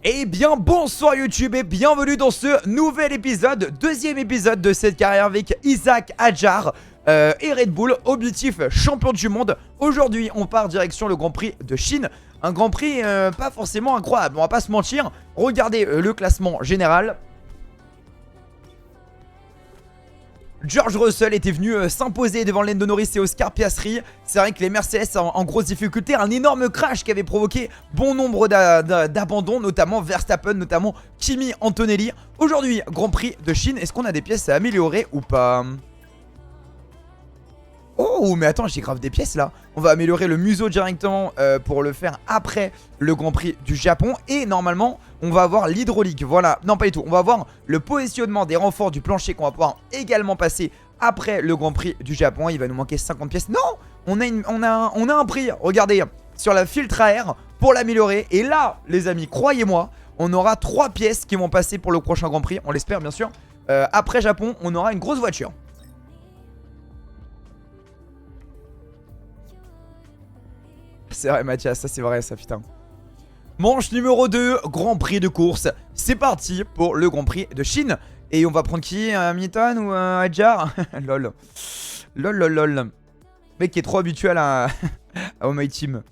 Eh bien bonsoir YouTube et bienvenue dans ce nouvel épisode, deuxième épisode de cette carrière avec Isaac Adjar et Red Bull, objectif champion du monde. Aujourd'hui on part direction le Grand Prix de Chine, un Grand Prix pas forcément incroyable, on va pas se mentir. Regardez le classement général. George Russell était venu s'imposer devant Lando Norris et Oscar Piastri. C'est vrai que les Mercedes en grosse difficulté. Un énorme crash qui avait provoqué bon nombre d'abandons, notamment Verstappen, notamment Kimi Antonelli. Aujourd'hui, Grand Prix de Chine. Est-ce qu'on a des pièces à améliorer ou pas? Oh, mais attends, j'ai grave des pièces là. On va améliorer le museau directement pour le faire après le Grand Prix du Japon. Et normalement, on va avoir l'hydraulique. Voilà, non pas du tout. On va avoir le positionnement des renforts du plancher qu'on va pouvoir également passer après le Grand Prix du Japon. Il va nous manquer 50 pièces. Non, on a un prix. Regardez, sur la filtre à air pour l'améliorer. Et là, les amis, croyez-moi, on aura 3 pièces qui vont passer pour le prochain Grand Prix. On l'espère bien sûr. Après Japon, on aura une grosse voiture. C'est vrai Mathias, ça c'est vrai ça putain. Manche numéro 2, Grand Prix de course. C'est parti pour le Grand Prix de Chine. Et on va prendre qui? Hamilton ou Adjar? Lol. Lol lol lol. Mec qui est trop habitué à au My Team.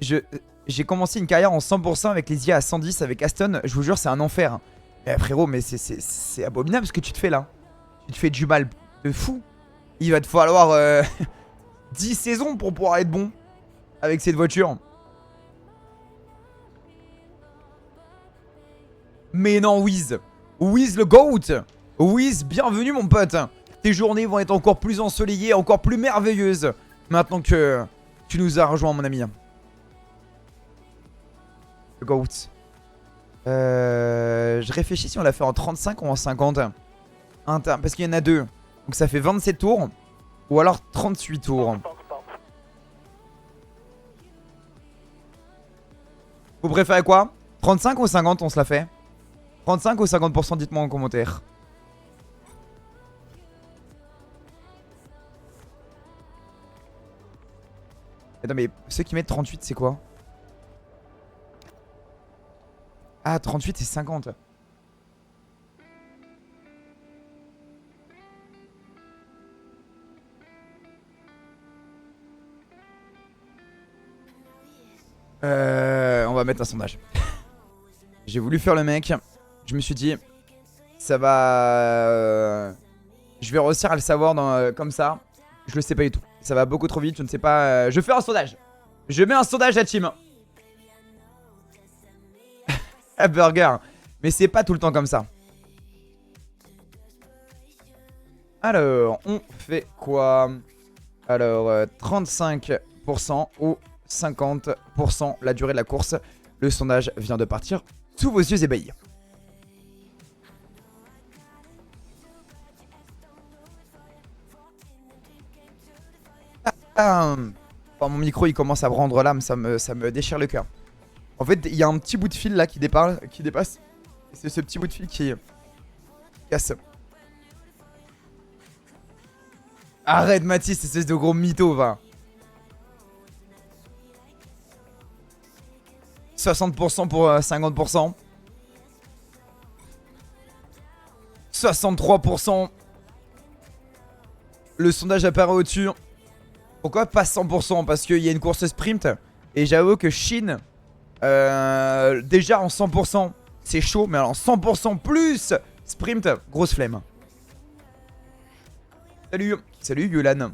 J'ai commencé une carrière en 100% avec les IA à 110 avec Aston. Je vous jure c'est un enfer. Mais frérot mais c'est abominable ce que tu te fais là. Tu te fais du mal de fou. Il va te falloir 10 saisons pour pouvoir être bon avec cette voiture. Mais non, Wiz. Wiz le GOAT. Wiz, bienvenue mon pote. Tes journées vont être encore plus ensoleillées, encore plus merveilleuses. Maintenant que tu nous as rejoint mon ami. Le GOAT. Je réfléchis si on l'a fait en 35 ou en 50. Parce qu'il y en a deux. Donc ça fait 27 tours. Ou alors 38 tours. Vous préférez quoi? 35 ou 50 on se la fait? 35 ou 50%, dites-moi en commentaire. Attends mais ceux qui mettent 38 c'est quoi? Ah 38 c'est 50. On va mettre un sondage. J'ai voulu faire le mec. Je me suis dit, ça va... je vais réussir à le savoir comme ça. Je le sais pas du tout. Ça va beaucoup trop vite, je ne sais pas... Je fais un sondage. Je mets un sondage à team. À burger. Mais c'est pas tout le temps comme ça. Alors, on fait quoi? Alors, 35% ou 50% la durée de la course. Le sondage vient de partir sous vos yeux ébahis. Oh, mon micro il commence à me rendre l'âme, ça me déchire le cœur. En fait il y a un petit bout de fil là qui dépasse. Et c'est ce petit bout de fil qui casse. Arrête Mathis, espèce de gros mytho va. 60% pour 50%. 63%. Le sondage apparaît au-dessus. Pourquoi pas 100%? Parce qu'il y a une course sprint. Et j'avoue que Chine, déjà en 100%, c'est chaud. Mais alors en 100% plus sprint, grosse flemme. Salut, salut Yulan.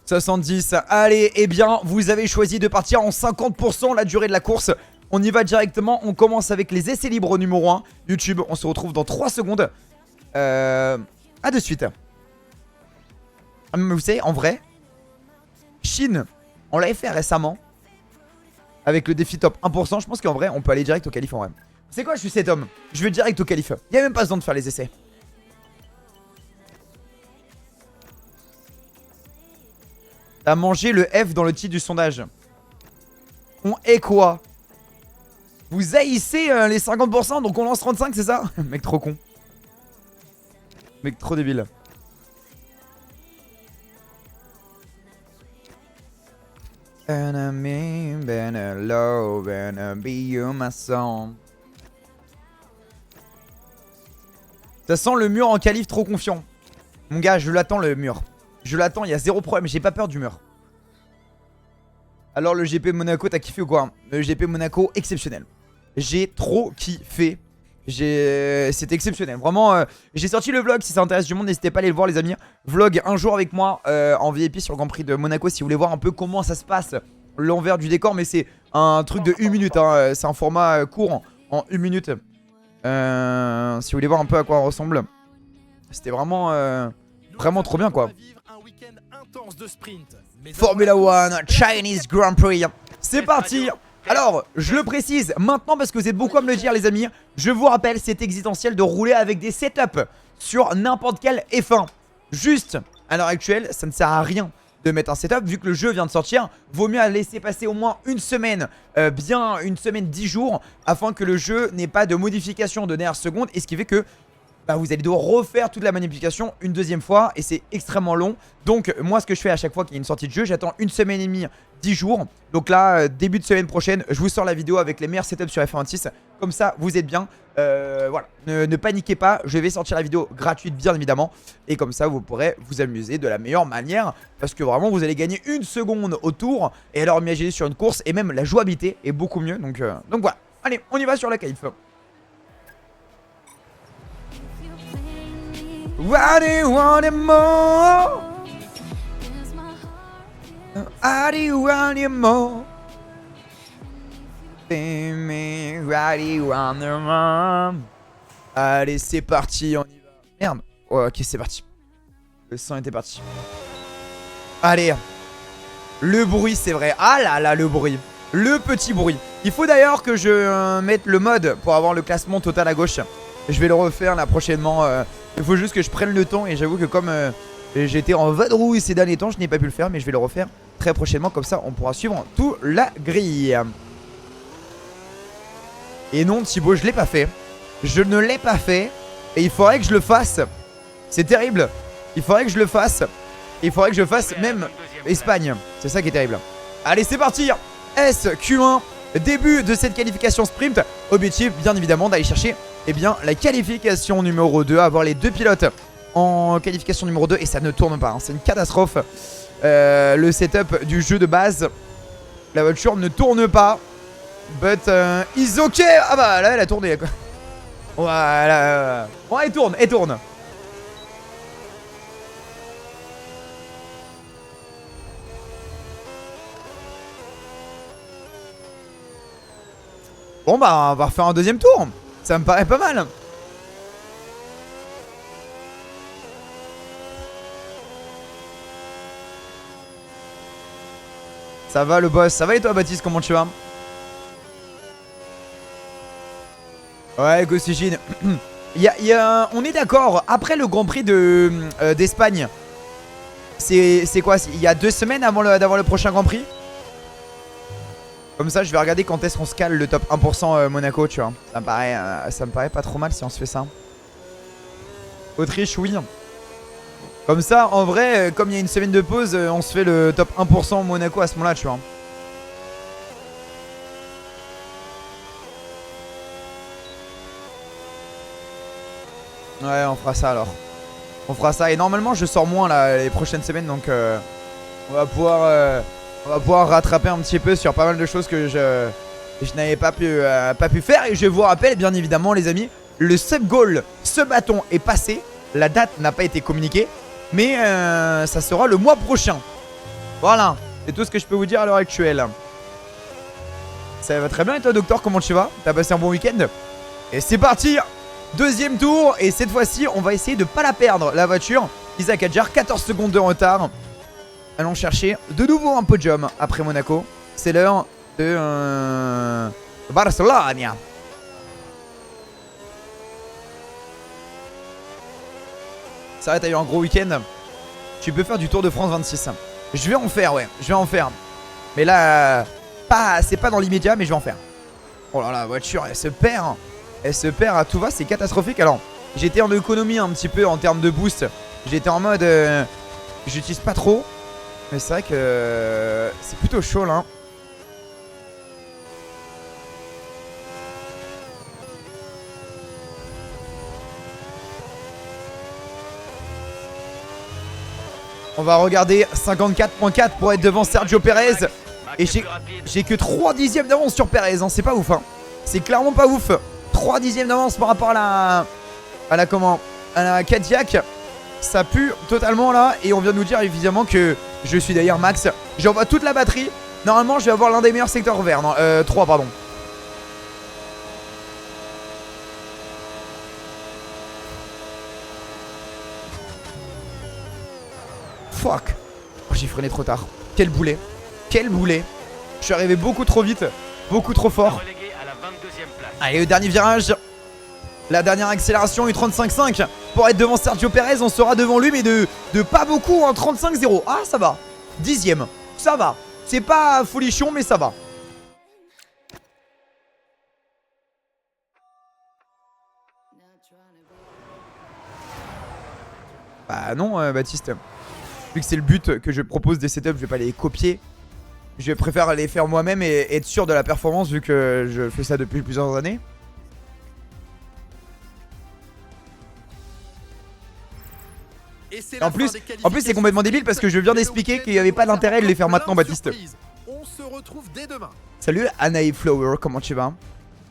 « 70, allez, eh bien, vous avez choisi de partir en 50% la durée de la course. On y va directement, on commence avec les essais libres numéro 1. YouTube, on se retrouve dans 3 secondes. À de suite. Mais vous savez, en vrai, Chine, on l'avait fait récemment. Avec le défi top 1%, je pense qu'en vrai, on peut aller direct au qualif en vrai. C'est quoi, je suis cet homme. Je vais direct au qualif. Il n'y a même pas besoin de faire les essais. T'as mangé le F dans le titre du sondage. On est quoi? Vous haïssez les 50%, donc on lance 35, c'est ça? Mec trop con. Mec, trop débile. Enemy, been low, been be you my song. Ça sent le mur en qualif trop confiant. Mon gars, je l'attends le mur. Je l'attends, il y a zéro problème, j'ai pas peur du mur. Alors le GP Monaco, t'as kiffé ou quoi? Le GP Monaco, exceptionnel. J'ai trop kiffé. C'était exceptionnel. Vraiment, j'ai sorti le vlog. Si ça intéresse du monde, n'hésitez pas à aller le voir, les amis. Vlog un jour avec moi en VIP sur le Grand Prix de Monaco. Si vous voulez voir un peu comment ça se passe, l'envers du décor. Mais c'est un truc de 1 minute. Hein. C'est un format court en 1 minute. Si vous voulez voir un peu à quoi on ressemble. C'était vraiment, vraiment trop bien, quoi. Formula 1 Chinese Grand Prix. C'est parti. Alors, je le précise maintenant parce que vous êtes beaucoup à me le dire, les amis. Je vous rappelle, c'est existentiel de rouler avec des setups sur n'importe quel F1. Juste, à l'heure actuelle, ça ne sert à rien de mettre un setup vu que le jeu vient de sortir. Vaut mieux laisser passer au moins une semaine, bien une semaine 10 jours, afin que le jeu n'ait pas de modification de dernière seconde. Et ce qui fait que bah, vous allez devoir refaire toute la manipulation une deuxième fois et c'est extrêmement long. Donc moi ce que je fais à chaque fois qu'il y a une sortie de jeu, j'attends une semaine et demie, 10 jours. Donc là début de semaine prochaine, je vous sors la vidéo avec les meilleurs setups sur F126. Comme ça vous êtes bien. Voilà, ne paniquez pas, je vais sortir la vidéo gratuite bien évidemment. Et comme ça vous pourrez vous amuser de la meilleure manière. Parce que vraiment vous allez gagner une seconde au tour. Et alors imaginez sur une course et même la jouabilité est beaucoup mieux. Donc voilà, allez on y va sur la qualif. I do want it more. I do want it more. I do want it more. Allez, c'est parti, on y va. Merde. Ouais, ok, c'est parti. Le sang était parti. Allez. Le bruit, c'est vrai. Ah là là, le bruit. Le petit bruit. Il faut d'ailleurs que je mette le mode pour avoir le classement total à gauche. Je vais le refaire là prochainement. Il faut juste que je prenne le temps. Et j'avoue que comme j'étais en vadrouille ces derniers temps, je n'ai pas pu le faire. Mais je vais le refaire très prochainement. Comme ça on pourra suivre tout la grille. Et non Thibaut, je l'ai pas fait. Je ne l'ai pas fait. Et il faudrait que je le fasse. C'est terrible. Il faudrait que je le fasse. Et il faudrait que je fasse même Espagne. C'est ça qui est terrible. Allez c'est parti. SQ1. Début de cette qualification sprint. Objectif bien évidemment d'aller chercher la qualification numéro 2. Avoir les deux pilotes en qualification numéro 2. Et ça ne tourne pas, hein. C'est une catastrophe. Le setup du jeu de base. La voiture ne tourne pas. But is ok. Ah bah là elle a tourné quoi. Voilà. Bon elle tourne, elle tourne. Bon bah on va refaire un deuxième tour. Ça me paraît pas mal. Ça va le boss. Ça va et toi Baptiste, comment tu vas? Ouais Gossigine. On est d'accord. Après le Grand Prix d'Espagne, c'est quoi? Il y a 2 semaines d'avoir le prochain Grand Prix. Comme ça je vais regarder quand est-ce qu'on se cale le top 1% Monaco, tu vois. Ça me paraît pas trop mal si on se fait ça. Autriche oui. Comme ça en vrai comme il y a une semaine de pause, on se fait le top 1% Monaco à ce moment là, tu vois. Ouais on fera ça alors. On fera ça et normalement je sors moins là les prochaines semaines. Donc on va pouvoir rattraper un petit peu sur pas mal de choses que je n'avais pas pu faire. Et je vous rappelle bien évidemment les amis, le sub goal, ce bâton est passé. La date n'a pas été communiquée, mais ça sera le mois prochain. Voilà, c'est tout ce que je peux vous dire à l'heure actuelle. Ça va très bien et toi docteur, comment tu vas? T'as passé un bon week-end? Et c'est parti. Deuxième tour et cette fois-ci on va essayer de pas la perdre la voiture. Isaac Adjar, 14 secondes de retard. Allons chercher de nouveau un podium après Monaco. C'est l'heure de Barcelone. Ça va, t'as eu un gros week-end. Tu peux faire du Tour de France 26. Je vais en faire, ouais, je vais en faire. Mais là, c'est pas dans l'immédiat, mais je vais en faire. Oh là là, la voiture, elle se perd. Elle se perd à tout va, c'est catastrophique. Alors, J'étais en économie un petit peu en termes de boost. J'étais en mode... j'utilise pas trop. Mais c'est vrai que c'est plutôt chaud là. On va regarder 54.4 pour être devant Sergio Perez. Et j'ai que 3 dixièmes d'avance sur Perez, hein. C'est pas ouf, hein. C'est clairement pas ouf. 3 dixièmes d'avance par rapport à la Cadillac. Ça pue totalement là. Et on vient de nous dire évidemment que je suis derrière Max. J'envoie toute la batterie. Normalement je vais avoir l'un des meilleurs secteurs verts. Non, 3 pardon. Fuck. Oh, j'ai freiné trop tard. Quel boulet. Quel boulet. Je suis arrivé beaucoup trop vite. Beaucoup trop fort. Allez, le dernier virage. La dernière accélération, U35.5. Pour être devant Sergio Perez, on sera devant lui, mais de pas beaucoup, hein, 35.0. Ah, ça va. 10ème. Ça va. C'est pas folichon, mais ça va. Bah non, Baptiste. Vu que c'est le but que je propose des setups, je vais pas les copier. Je préfère les faire moi-même et être sûr de la performance vu que je fais ça depuis plusieurs années. En plus c'est complètement débile parce que je viens d'expliquer qu'il n'y avait pas d'intérêt de les faire maintenant, Baptiste. On se retrouve dès demain. Salut Anaï Flower, comment tu vas?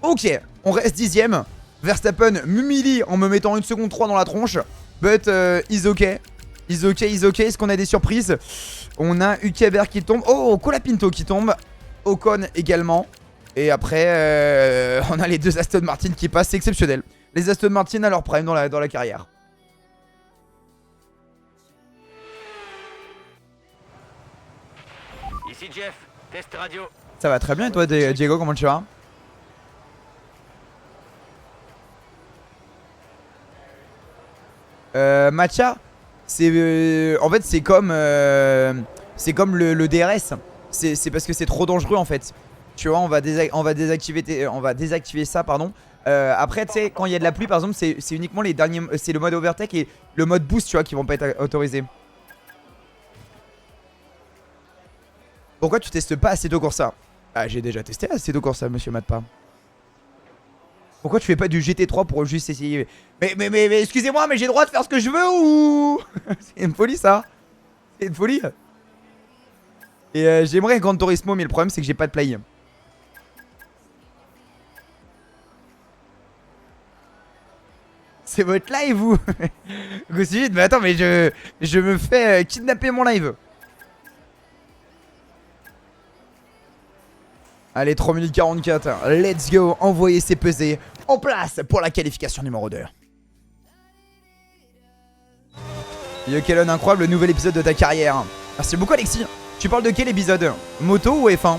Ok, on reste 10ème. Verstappen m'humilie en me mettant 1 seconde 3 dans la tronche. But is ok. Is ok, is ok. Est-ce qu'on a des surprises? On a Hülkenberg qui tombe. Oh, Colapinto qui tombe. Ocon également. Et après, on a les 2 Aston Martin qui passent. C'est exceptionnel. Les Aston Martin à leur prime dans la carrière. Ici Jeff, test radio. Ça va très bien et toi Diego, comment tu vas? Matcha, c'est en fait c'est comme le DRS. C'est parce que c'est trop dangereux en fait. Tu vois, on va désactiver ça, pardon. Après, tu sais, quand il y a de la pluie, par exemple, c'est uniquement les derniers, c'est le mode overtake et le mode boost, tu vois, qui vont pas être autorisés. Pourquoi tu testes pas Assetto Corsa? Ah, j'ai déjà testé Assetto Corsa, monsieur Matpa. Pourquoi tu fais pas du GT3 pour juste essayer? Mais excusez-moi, mais j'ai le droit de faire ce que je veux ou... C'est une folie ça. C'est une folie. Et j'aimerais Gran Turismo, mais le problème c'est que j'ai pas de play. C'est votre live ou... Mais attends, mais je me fais kidnapper mon live. Allez, 3 minutes 44. Let's go. Envoyer ses pesées en place pour la qualification numéro 2. Yo, Kellon, incroyable, le nouvel épisode de ta carrière. Merci beaucoup, Alexis. Tu parles de quel épisode? Moto ou F1? On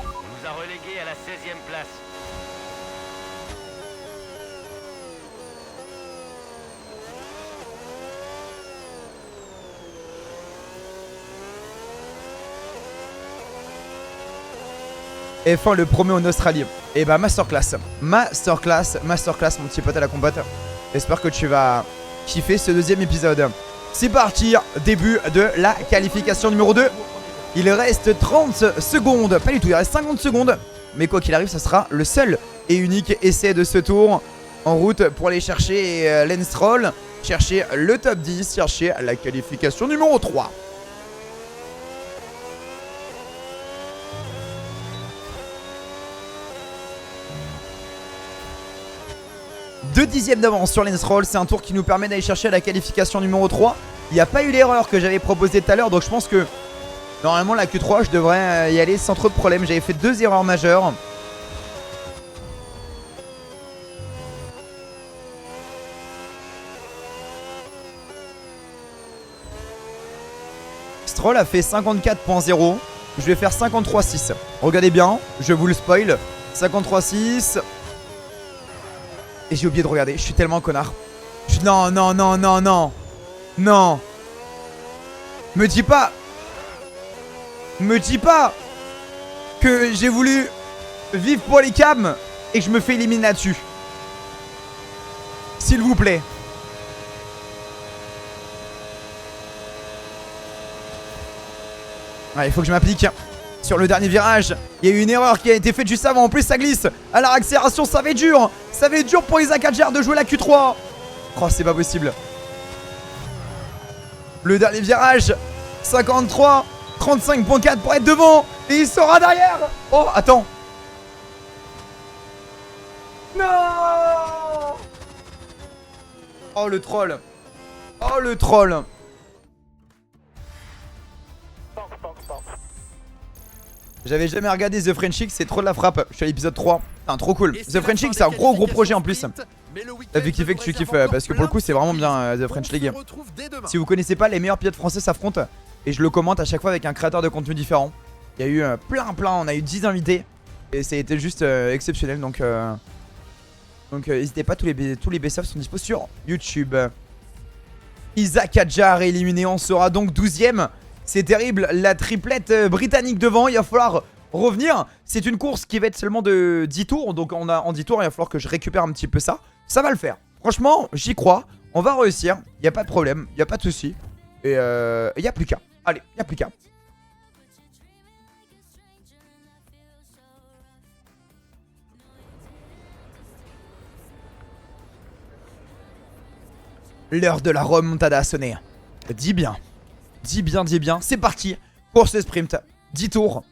nous a relégués à la 16e place. F1 le premier en Australie. Et bah masterclass. Masterclass mon petit pote à la compote. J'espère que tu vas kiffer ce deuxième épisode. C'est parti, début de la qualification numéro 2. Il reste 30 secondes, pas du tout, il reste 50 secondes. Mais quoi qu'il arrive, ça sera le seul et unique essai de ce tour. En route pour aller chercher Lance Stroll, chercher le top 10, chercher la qualification numéro 3. Deux dixièmes d'avance sur Lance Stroll, c'est un tour qui nous permet d'aller chercher la qualification numéro 3. Il n'y a pas eu l'erreur que j'avais proposée tout à l'heure, donc je pense que normalement la Q3 je devrais y aller sans trop de problème. J'avais fait 2 erreurs majeures. Stroll a fait 54.0, je vais faire 53.6. Regardez bien, je vous le spoil. 53.6. Et j'ai oublié de regarder, je suis tellement un connard. Non, non, non, non, non. Non. Me dis pas que j'ai voulu vivre pour les cams et que je me fais éliminer là-dessus. s'il vous plaît. Ouais, il faut que je m'applique. Sur le dernier virage, il y a eu une erreur qui a été faite juste avant. En plus, ça glisse. À la accélération, ça va être dur. Ça va être dur pour Isaac Hadjar de jouer la Q3. Oh, c'est pas possible. Le dernier virage, 53, 35.4 pour être devant. Et il sera derrière. Oh, attends. Non. Oh, le troll. Oh, le troll. J'avais jamais regardé The French Kick, c'est trop de la frappe. Je suis à l'épisode 3. Putain, trop cool. The French League, c'est un gros projet en plus. T'as vu kiffer que tu kiffes parce que pour le coup, c'est vraiment bien The French League. Si vous connaissez pas, les meilleurs pilotes français s'affrontent. Et je le commente à chaque fois avec un créateur de contenu différent. Il y a eu plein. On a eu 10 invités. Et ça a été juste exceptionnel. Donc n'hésitez pas, tous les best-of sont dispo sur YouTube. Isaac Hadjar est éliminé. On sera donc 12ème. C'est terrible, la triplette britannique devant, il va falloir revenir. C'est une course qui va être seulement de 10 tours, donc en 10 tours, il va falloir que je récupère un petit peu ça. Ça va le faire. Franchement, j'y crois, on va réussir, il n'y a pas de problème, il n'y a pas de souci. Et il n'y a plus qu'à. Allez, il n'y a plus qu'à. L'heure de la remontada a sonné. Dis bien. Dis bien, c'est parti. Course sprint, 10 tours.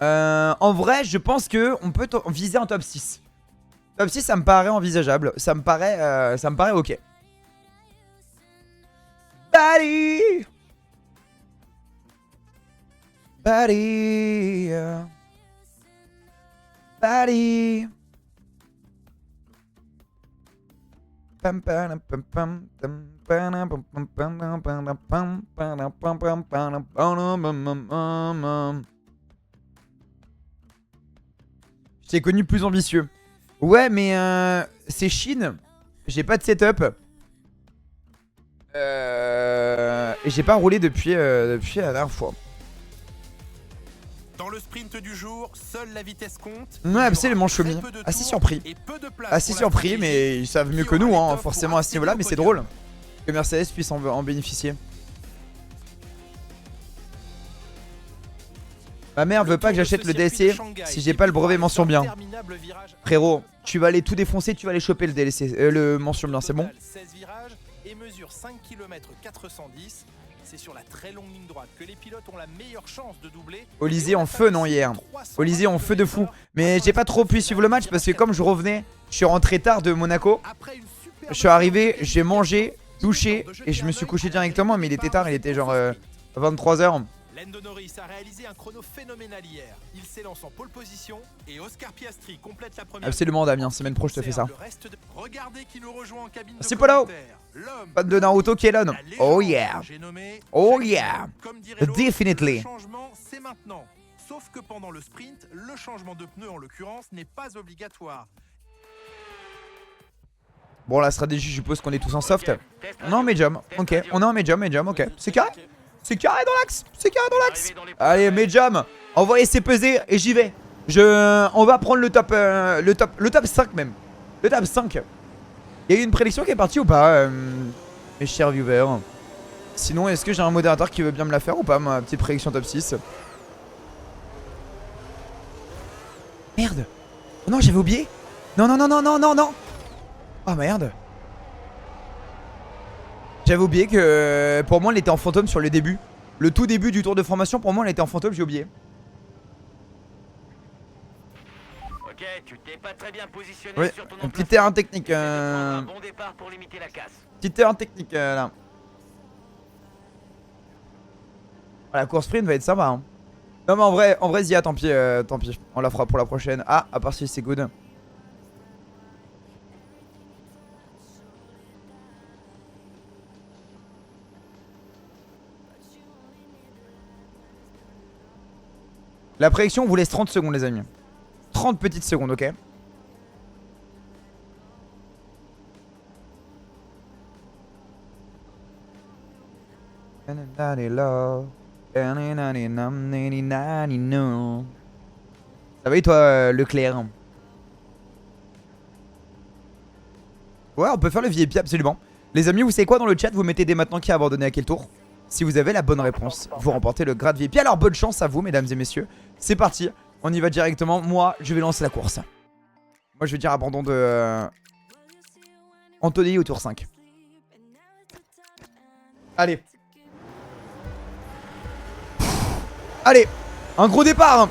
En vrai, je pense que on peut viser un top 6. Top 6, ça me paraît envisageable. Ça me paraît ok. Buddy. Je t'ai connu plus ambitieux. Ouais, mais c'est Chine. J'ai pas de setup. Et j'ai pas roulé depuis la dernière fois. Dans le sprint du jour, seule la vitesse compte. Ouais, absolument, Choumi. Assez surpris. Assez surpris, mais ils savent mieux que nous, hein, forcément à ce niveau-là. Mais c'est drôle que Mercedes puisse en bénéficier. Ma mère veut pas que j'achète le DSC si j'ai pas le brevet mention bien. Frérot, tu vas aller tout défoncer, tu vas aller choper le DLC, le mention bien, c'est bon? 16 virages et mesure 5 km 410. C'est sur la très longue ligne droite que les pilotes ont la meilleure chance de doubler. Olysée en feu, non, hier. Olysée en feu de fou. Mais j'ai pas trop pu suivre le match parce que comme je revenais, je suis rentré tard de Monaco. Je suis arrivé, j'ai mangé, douché et je me suis couché directement. Mais il était tard, il était genre 23h. Lando Norris a réalisé un chrono phénoménal hier. Il s'élance en pole position et Oscar Piastri complète la première. Absolument, Damien, semaine pro je te fais ça. Regardez qui nous rejoint en cabine. C'est Polo. Pas de Naruto qui est là. Oh yeah. Oh yeah. Definitely. Le changement, c'est maintenant. Sauf que pendant le sprint, le changement de pneu en l'occurrence n'est pas obligatoire. Bon, la stratégie, je suppose qu'on est tous en soft. On est en médium. Ok, on est en médium, ok. C'est carré. C'est carré dans l'axe. C'est carré dans l'axe. Allez, médium. Envoyez ses pesées et j'y vais. On va prendre le top 5 même. Le top 5. Il y a eu une prédiction qui est partie ou pas, mes chers viewers? Sinon, est-ce que j'ai un modérateur qui veut bien me la faire ou pas, ma petite prédiction top 6? Merde. Oh non, j'avais oublié. Non. Oh merde. J'avais oublié que pour moi, elle était en fantôme sur le début. Le tout début du tour de formation, pour moi, elle était en fantôme, j'ai oublié. Ok, tu t'es pas très bien positionné Ouais, sur ton une petite erreur technique. Un bon départ pour limiter la casse. Petite erreur technique là. La course sprint va être sympa. Hein. Non mais en vrai Zia, tant pis. On la fera pour la prochaine. Ah, à part si c'est good. La prédiction, on vous laisse 30 secondes les amis. 30 petites secondes, ok? Ça va et toi Leclerc? Ouais, on peut faire le VIP absolument. Les amis, vous savez quoi dans le chat? Vous mettez dès maintenant qui a abandonné à quel tour. Si vous avez la bonne réponse, vous remportez le grade VIP. Alors bonne chance à vous mesdames et messieurs. C'est parti, on y va directement. Moi, je vais lancer la course. Moi, je vais dire abandon de Anthony au tour 5. Allez. Allez, un gros départ.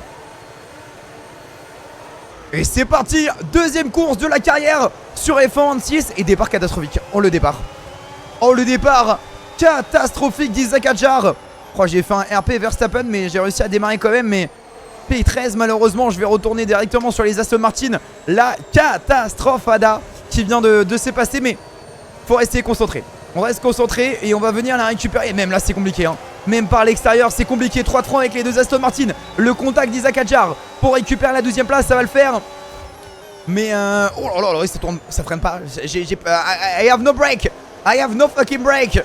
Et c'est parti, deuxième course de la carrière sur F126 et départ catastrophique. Oh le départ. Oh le départ catastrophique d'Isaac Hadjar. Oh, j'ai fait un RP Verstappen mais j'ai réussi à démarrer quand même. Mais P13 malheureusement je vais retourner directement sur les Aston Martin. La catastrophe Ada qui vient de se passer. Mais faut rester concentré. On reste concentré et on va venir la récupérer. Même là c'est compliqué hein. Même par l'extérieur c'est compliqué. 3-3 avec les deux Aston Martin. Le contact d'Isaac Hadjar pour récupérer la 12e place, ça va le faire. Mais oh là là, ça tourne, ça freine pas. I have no break. I have no fucking break.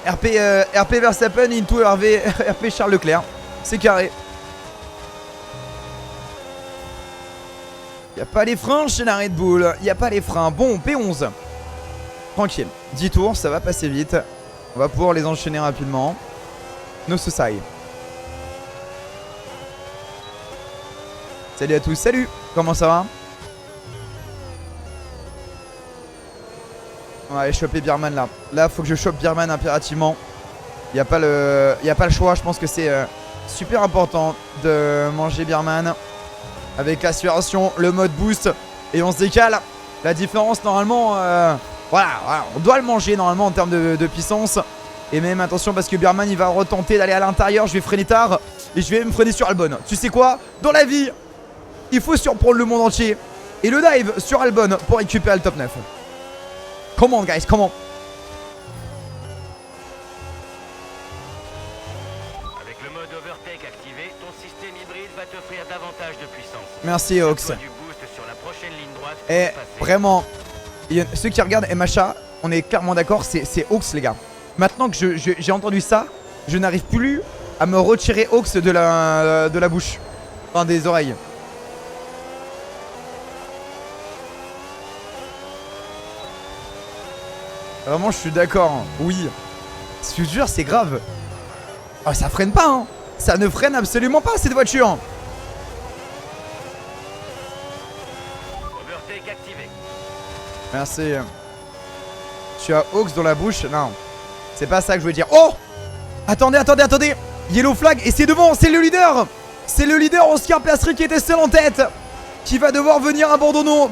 RP Verstappen into RP Charles Leclerc. C'est carré. Y a pas les freins chez la Red Bull. Y a pas les freins. Bon, P11. Tranquille. 10 tours, ça va passer vite. On va pouvoir les enchaîner rapidement. No Society. Salut à tous, salut. Comment ça va? On va aller choper Bierman là. Là, faut que je chope Bierman impérativement. Il n'y a pas le choix. Je pense que c'est super important de manger Bierman. Avec l'aspiration, le mode boost. Et on se décale. La différence, normalement, voilà, on doit le manger normalement en termes de puissance. Et même attention parce que Bierman, il va retenter d'aller à l'intérieur. Je vais freiner tard. Et je vais me freiner sur Albon. Tu sais quoi? Dans la vie, il faut surprendre le monde entier. Et le dive sur Albon pour récupérer le top 9. Come on guys, come on. Avec le mode overtake activé, ton système hybride va t'offrir davantage de puissance. Merci Ox. Du boost sur la prochaine ligne droite. Et vraiment, ceux qui regardent MHA, on est clairement d'accord, c'est Ox les gars. Maintenant que j'ai entendu ça, je n'arrive plus à me retirer Ox de la bouche. Enfin des oreilles. Vraiment je suis d'accord, oui. Je te jure c'est grave. Oh ça freine pas hein. Ça ne freine absolument pas cette voiture. Overtake activé. Merci. Tu as Ox dans la bouche? Non. C'est pas ça que je veux dire. Oh! Attendez. Yellow flag et c'est devant, c'est le leader. C'est le leader Oscar Piastri qui était seul en tête. Qui va devoir venir abandonnons.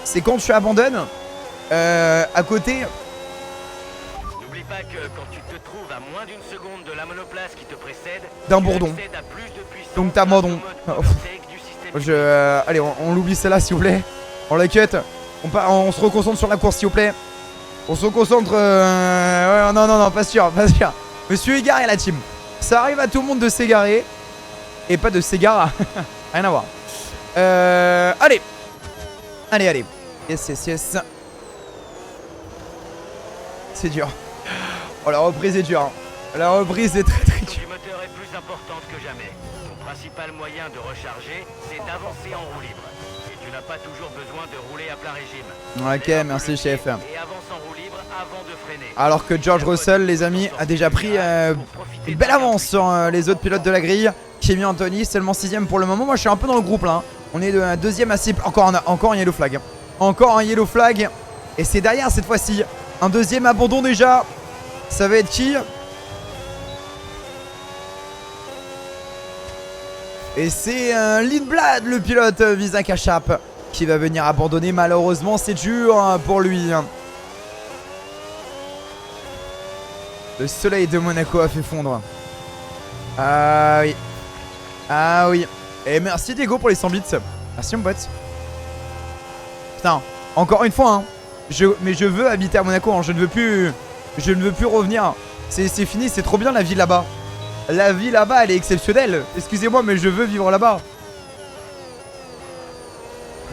C'est quand tu abandonnes. À côté. N'oublie pas que quand tu te trouves à moins d'une seconde de la monoplace qui te précède, d'un bourdon. Donc t'abandonnes. Allez, on l'oublie celle-là s'il vous plaît. On la cut. On se reconcentre sur la course s'il vous plaît. On se concentre. Ouais, non, pas sûr. Monsieur égaré la team. Ça arrive à tout le monde de s'égarer. Et pas de s'égarer. Rien à voir. Allez. Yes. C'est dur. Oh la reprise est dure. La reprise est très dure. Le moteur est plus importante que jamais. Ton principal moyen de recharger, c'est d'avancer en roue libre. Et tu n'as pas toujours besoin de rouler à plein régime. Ok, merci chef. Et avance en roue libre avant de freiner. Alors que George Russell, les amis, a déjà pris une belle avance sur les autres pilotes de la grille. Kimi Anthony, seulement 6ème pour le moment. Moi je suis un peu dans le groupe là. On est de un deuxième à 6. Encore un yellow flag. Encore un yellow flag. Et c'est derrière cette fois-ci. Un deuxième abandon déjà. Ça va être qui? Et c'est Lindblad, le pilote Visa Kachap, qui va venir abandonner. Malheureusement, c'est dur pour lui. Le soleil de Monaco a fait fondre. Ah oui. Et merci Diego pour les 100 bits. Merci mon pote. Putain, encore une fois, hein. Mais je veux habiter à Monaco, hein. Je ne veux plus revenir. C'est fini, c'est trop bien la vie là-bas. La vie là-bas, elle est exceptionnelle. Excusez-moi, mais je veux vivre là-bas.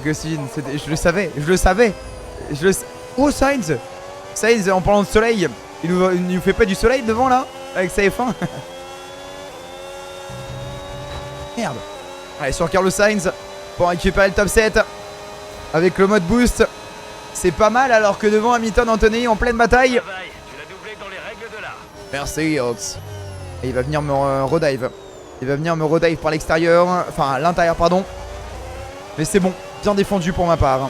Gosselin, je le savais. Oh, Sainz, en parlant de soleil, il nous fait pas du soleil devant là, avec sa F1. Merde. Allez, sur Carlos Sainz pour récupérer le top 7. avec le mode boost. C'est pas mal alors que devant Hamilton, Antonelli en pleine bataille. Travail, tu l'as doublé dans les règles de l'art. Merci Ox. Et il va venir me redive. Il va venir me redive par l'extérieur. Enfin à l'intérieur pardon. Mais c'est bon, bien défendu pour ma part.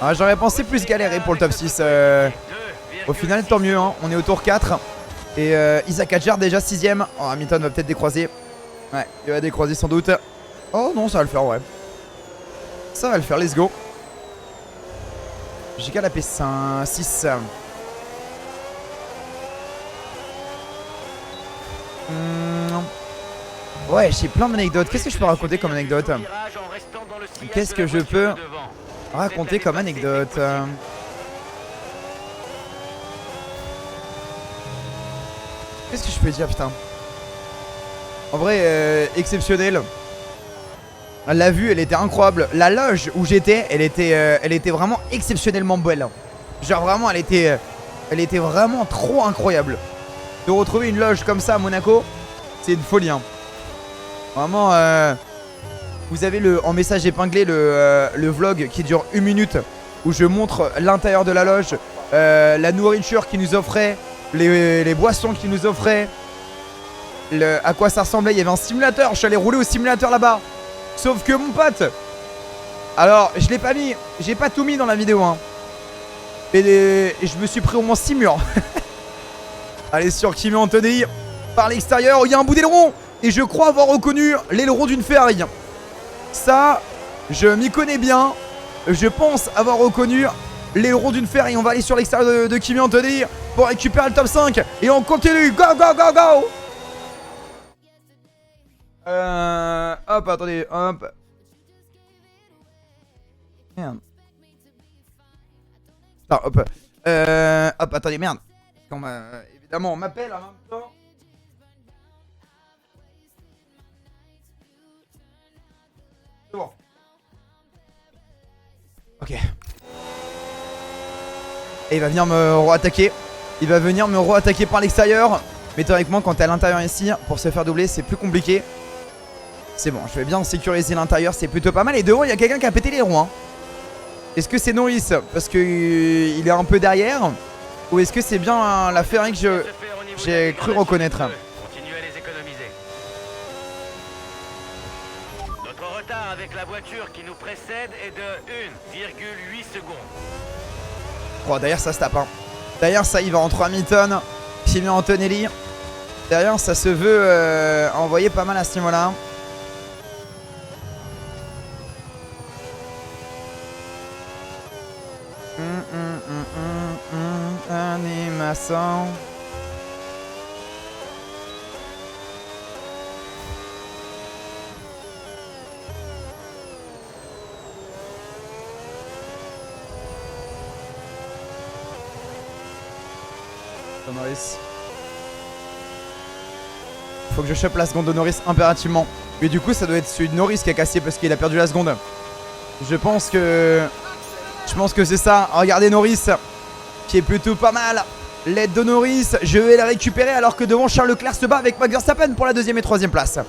Ah, j'aurais pensé plus galérer pour le top 6. Au final tant mieux hein. On est au tour 4. Et Isaac Hadjar déjà 6ème. Oh, Hamilton va peut-être décroiser. Ouais, il va décroiser sans doute. Oh non, ça va le faire, ouais. Ça va le faire, let's go. J'ai qu'à la P6. Ouais, j'ai plein d'anecdotes. Qu'est-ce que je peux raconter comme anecdote? Qu'est-ce que je peux raconter comme anecdote? Qu'est-ce que je peux dire, putain? En vrai, exceptionnel. La vue, elle était incroyable. La loge où j'étais, elle était vraiment exceptionnellement belle. Genre vraiment, elle était vraiment trop incroyable. De retrouver une loge comme ça à Monaco, c'est une folie. Hein. Vraiment, vous avez en message épinglé le vlog qui dure 1 minute où je montre l'intérieur de la loge, la nourriture qu'ils nous offrait, les boissons qu'ils nous offraient, à quoi ça ressemblait. Il y avait un simulateur, je suis allé rouler au simulateur là-bas. Sauf que mon pote, alors je l'ai pas mis, j'ai pas tout mis dans la vidéo hein. Et je me suis pris au moins 6 murs. Allez sur Kimi Antonelli par l'extérieur, il y a un bout d'aileron. Et je crois avoir reconnu l'aileron d'une Ferrari. Ça, je m'y connais bien. Je pense avoir reconnu l'aileron d'une Ferrari. On va aller sur l'extérieur de Kimi Antonelli pour récupérer le top 5. Et on continue, go go go go. Hop, attendez, hop. Merde. Ah, hop. Hop, attendez, merde. Évidemment, on m'appelle en même temps. C'est bon. Ok. Et il va venir me re-attaquer. Il va venir me re-attaquer par l'extérieur. Mais théoriquement, quand t'es à l'intérieur ici, pour se faire doubler, c'est plus compliqué. C'est bon, je vais bien sécuriser l'intérieur, c'est plutôt pas mal. Et devant, il y a quelqu'un qui a pété les roues. Hein. Est-ce que c'est Norris parce qu'il est un peu derrière? Ou est-ce que c'est bien la Ferrari que j'ai cru reconnaître? Continuez à les économiser. Notre retard avec la voiture qui nous précède est de 1,8 secondes. Oh, d'ailleurs, ça se tape. Hein. D'ailleurs, ça y va entre Hamilton, Kimi Antonelli. D'ailleurs, ça se veut envoyer pas mal à ce niveau-là. Animation. Norris. Faut que je chope la seconde de Norris impérativement. Mais du coup ça doit être celui de Norris qui a cassé parce qu'il a perdu la seconde. Je pense que c'est ça. Regardez Norris qui est plutôt pas mal. L'aide de Norris, je vais la récupérer alors que devant Charles Leclerc se bat avec Max Verstappen pour la 2ème et 3ème place.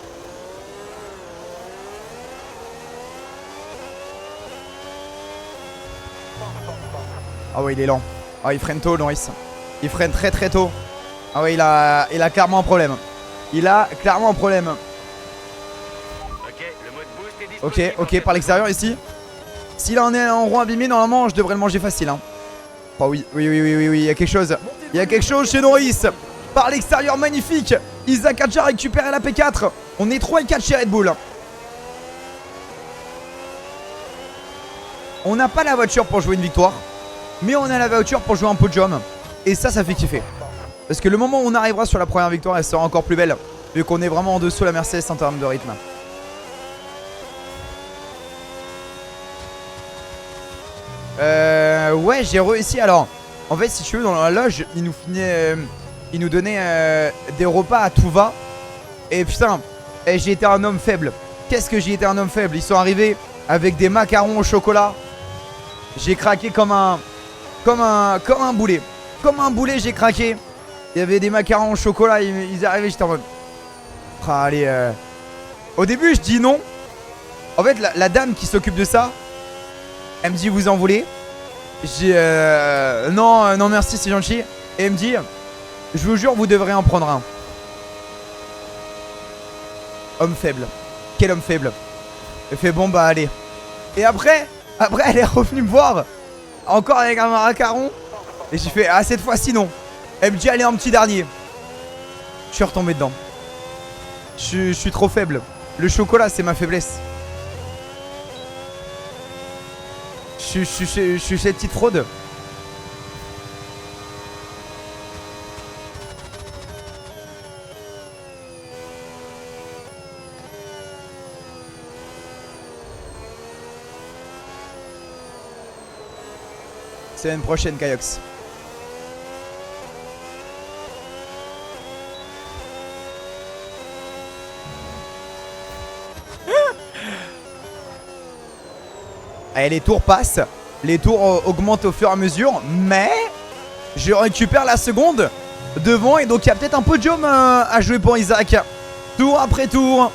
Ah ouais, il est lent. Ah, il freine tôt Norris. Il freine très très tôt. Ah ouais, il a clairement un problème. Il a clairement un problème. Ok, par l'extérieur ici. S'il en est en rond abîmé, normalement je devrais le manger facile hein. Oh oui, il y a quelque chose. Il y a quelque chose chez Norris. Par l'extérieur, magnifique. Isaac Hadjar récupéré la P4. On est 3 et 4 chez Red Bull. On n'a pas la voiture pour jouer une victoire, mais on a la voiture pour jouer un podium. Et ça fait kiffer. Parce que le moment où on arrivera sur la première victoire, elle sera encore plus belle. Vu qu'on est vraiment en dessous de la Mercedes en termes de rythme. Ouais, j'ai réussi. Alors, en fait, si tu veux, dans la loge, ils nous donnaient des repas à tout va. Et putain, j'ai été un homme faible. Qu'est-ce que j'ai été un homme faible? Ils sont arrivés avec des macarons au chocolat. J'ai craqué comme un boulet. Comme un boulet, j'ai craqué. Il y avait des macarons au chocolat, ils arrivaient, j'étais en mode... Ah, allez, Au début, je dis non. En fait, la dame qui s'occupe de ça, elle me dit, vous en voulez? J'ai non, non merci, c'est gentil. Et elle me dit, je vous jure, vous devrez en prendre un. Homme faible. Quel homme faible. Elle fait, bon bah allez. Et après, elle est revenue me voir. Encore avec un macaron. Et j'ai fait, ah cette fois-ci non. Elle me dit, allez, un petit dernier. Je suis retombé dedans. Je suis trop faible. Le chocolat, c'est ma faiblesse. Je suis cette petite fraude. Semaine prochaine, Kaiox. Allez, les tours passent. Les tours augmentent au fur et à mesure. Mais je récupère la seconde devant. Et donc il y a peut-être un podium à jouer pour Isaac. Tour après tour.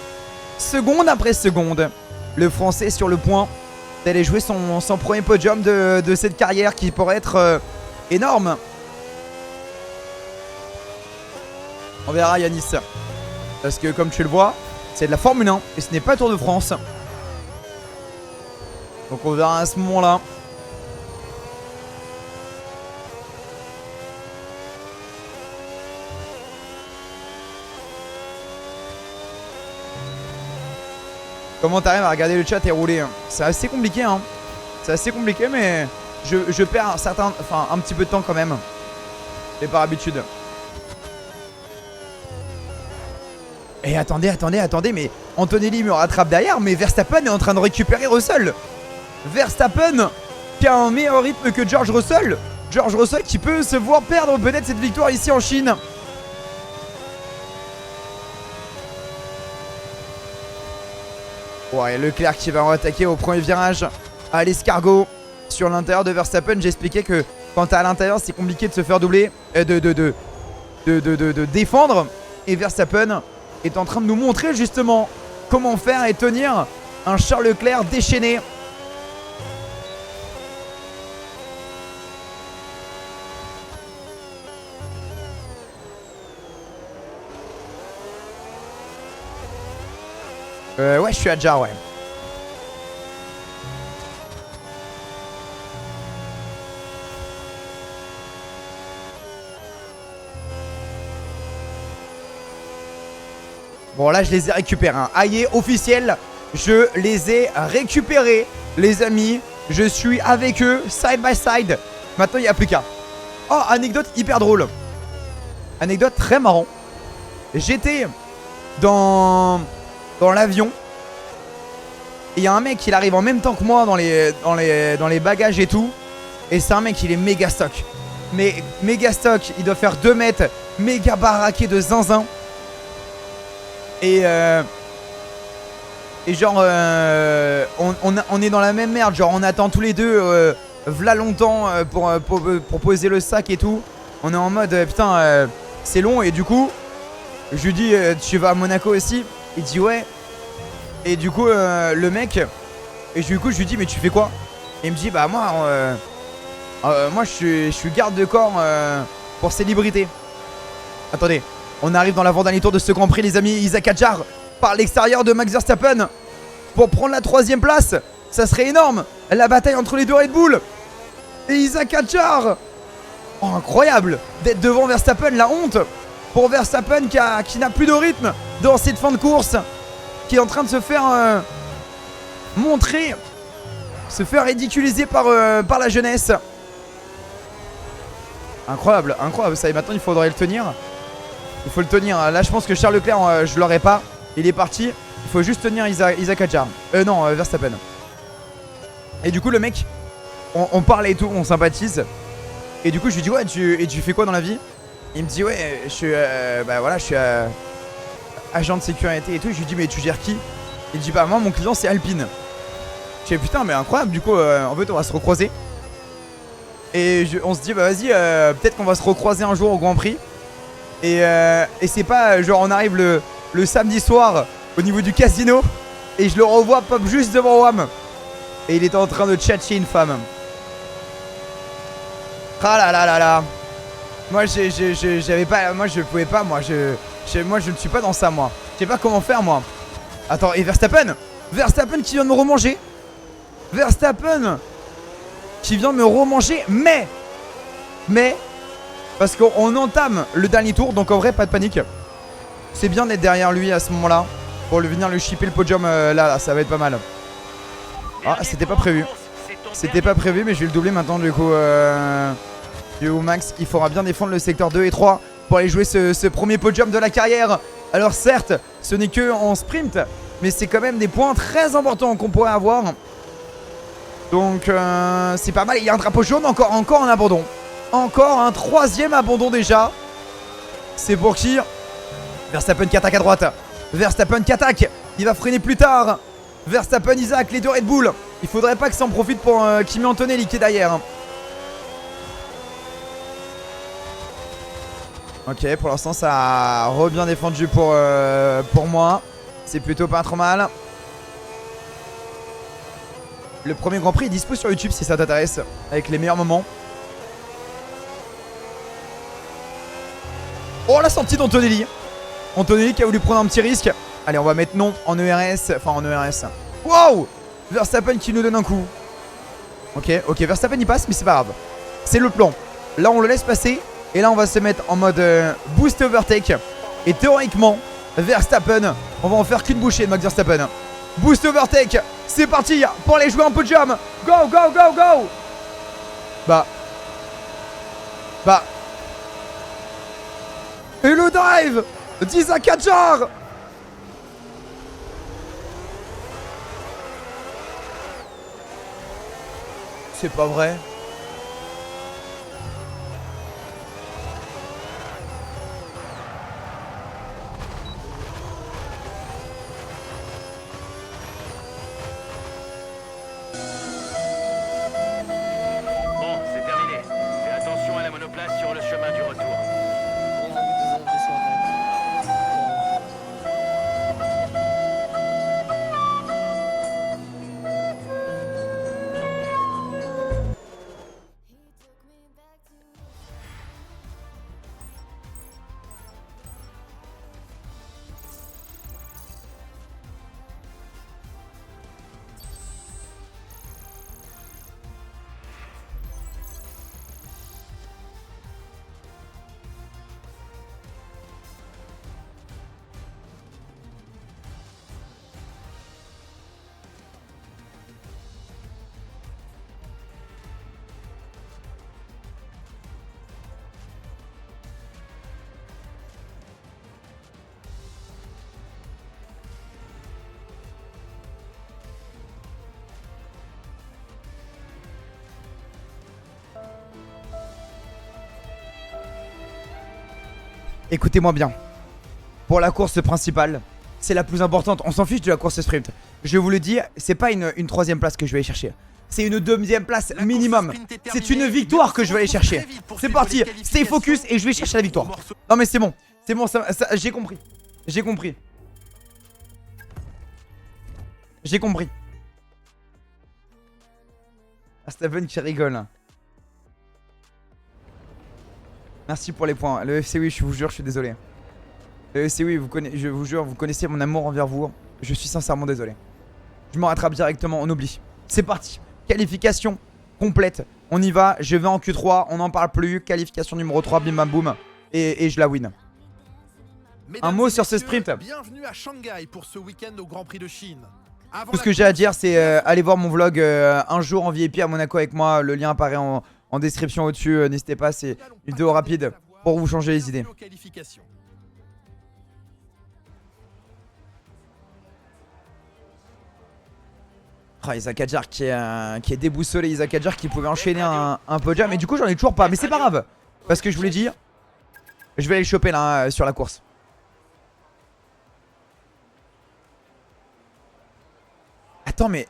Seconde après seconde. Le Français sur le point d'aller jouer son premier podium de cette carrière qui pourrait être énorme. On verra Yanis. Parce que comme tu le vois, c'est de la Formule 1 et ce n'est pas Tour de France. Donc on verra à ce moment-là. Comment t'arrives à regarder le chat et rouler? C'est assez compliqué hein. C'est assez compliqué mais je perds un petit peu de temps quand même. C'est par habitude. Et attendez, mais Antonelli me rattrape derrière, mais Verstappen est en train de récupérer Russell. Verstappen qui a un meilleur rythme que George Russell. George Russell qui peut se voir perdre peut-être cette victoire ici en Chine. Ouais, Leclerc qui va attaquer au premier virage à l'escargot sur l'intérieur de Verstappen. J'expliquais que quand t'es à l'intérieur, c'est compliqué de se faire doubler, de défendre. Et Verstappen est en train de nous montrer justement comment faire et tenir un Charles Leclerc déchaîné. Ouais, je suis à Jar, ouais. Bon, là, je les ai récupérés. Hein. Aïe, officiel, je les ai récupérés, les amis. Je suis avec eux, side by side. Maintenant, il n'y a plus qu'à. Oh, anecdote hyper drôle. Anecdote très marrant. J'étais dans l'avion. Et il y a un mec, il arrive en même temps que moi dans les bagages et tout. Et c'est un mec, il est méga stock. Mais méga stock, il doit faire 2 mètres. Méga baraqué de zinzin. Et genre, on est dans la même merde. Genre, on attend tous les deux v'là longtemps pour poser le sac et tout. On est en mode, putain, c'est long. Et du coup, je lui dis, tu vas à Monaco aussi? Il dit, ouais. Et du coup, le mec, du coup, je lui dis, mais tu fais quoi? Et il me dit, bah, moi, je suis garde de corps pour célébrité. Attendez. On arrive dans l'avant-dernier tour de ce Grand Prix, les amis. Isaac Hadjar par l'extérieur de Max Verstappen pour prendre la 3ème place. Ça serait énorme. La bataille entre les deux Red Bull. Et Isaac Hadjar. Oh, incroyable d'être devant Verstappen. La honte pour Verstappen qui n'a plus de rythme dans cette fin de course. Qui est en train de se faire montrer. Se faire ridiculiser par la jeunesse. Incroyable, incroyable. Ça, et maintenant, il faudrait le tenir. Il faut le tenir. Là, je pense que Charles Leclerc, je l'aurais pas. Il est parti. Il faut juste tenir Isaac Hadjar. Non, Verstappen. Et du coup, le mec, on parle et tout, on sympathise. Et du coup, je lui dis, ouais, tu fais quoi dans la vie? Il me dit, ouais, je suis, bah voilà, je suis agent de sécurité et tout. Je lui dis, mais tu gères qui? Il dit, bah moi, mon client, c'est Alpine. Je dis, putain, mais incroyable. Du coup, en fait, on va se recroiser. Et on se dit, bah vas-y, peut-être qu'on va se recroiser un jour au Grand Prix. Et c'est pas genre on arrive le samedi soir au niveau du casino et je le revois pop juste devant WAM. Et il était en train de tchatcher une femme. Ah là là là là. Moi j'avais pas. Moi je pouvais pas. Moi je ne suis pas dans ça moi. Je sais pas comment faire moi. Attends, et Verstappen qui vient de me remanger. Verstappen qui vient de me remanger. Mais parce qu'on entame le dernier tour. Donc en vrai pas de panique. C'est bien d'être derrière lui à ce moment là. Pour venir le shipper le podium là ça va être pas mal. Ah c'était pas prévu. C'était pas prévu mais je vais le doubler maintenant du coup Max il faudra bien défendre le secteur 2 et 3 pour aller jouer ce premier podium de la carrière. Alors certes ce n'est que en sprint mais c'est quand même des points très importants qu'on pourrait avoir. Donc c'est pas mal. Il y a un drapeau jaune, encore un abandon. Encore un 3e abandon déjà. C'est pour qui? Verstappen qui attaque à droite. Verstappen qui attaque. Il va freiner plus tard. Verstappen, Isaac, les deux Red Bull. Il faudrait pas que ça en profite pour Kimi Antonelli qui est derrière. Ok, pour l'instant ça a bien défendu pour moi. C'est plutôt pas trop mal. Le premier Grand Prix est dispo sur YouTube si ça t'intéresse. Avec les meilleurs moments. Oh la sortie d'Antonelli. Antonelli qui a voulu prendre un petit risque. Allez on va mettre non en ERS. Enfin en ERS. Wow. Verstappen qui nous donne un coup. Ok Verstappen il passe mais c'est pas grave. C'est le plan. Là on le laisse passer. Et là on va se mettre en mode boost overtake. Et théoriquement Verstappen, on va en faire qu'une bouchée de Max Verstappen. Boost overtake. C'est parti pour aller jouer un podium. Go go go go. Bah et le drive d'Isaac Hadjar. C'est pas vrai. Bon, c'est terminé. Fais attention à la monoplace sur le chemin du retour. Écoutez-moi bien. Pour la course principale, c'est la plus importante. On s'en fiche de la course sprint. Je vous le dis, c'est pas une 3e place que je vais aller chercher. C'est une 2e place minimum. C'est une victoire que je vais aller chercher. C'est parti. Stay focus et je vais chercher la victoire. Non mais c'est bon. C'est bon, j'ai compris. J'ai compris. J'ai compris. Ah, Steven qui rigole. Merci pour les points. Le FC oui, je vous jure, je suis désolé. Le FC oui, je vous jure, vous connaissez mon amour envers vous. Je suis sincèrement désolé. Je m'en rattrape directement, on oublie. C'est parti. Qualification complète. On y va, je vais en Q3, on n'en parle plus. Qualification numéro 3, bim bam boum. Et je la win. Mesdames Un mot et sur ce messieurs, sprint. Bienvenue à Shanghai pour ce week-end au Grand Prix de Chine. Avant Tout ce la que j'ai à course, dire, c'est allez voir mon vlog un jour en VIP à Monaco avec moi. Le lien apparaît en description au-dessus. N'hésitez pas, c'est une vidéo rapide pour vous changer les idées. Ah, Isaac Hadjar qui est déboussolé. Isaac Hadjar qui pouvait enchaîner un podium. Et du coup, j'en ai toujours pas. Mais c'est pas grave. Parce que je voulais dire, je vais aller le choper là sur la course. Attends, mais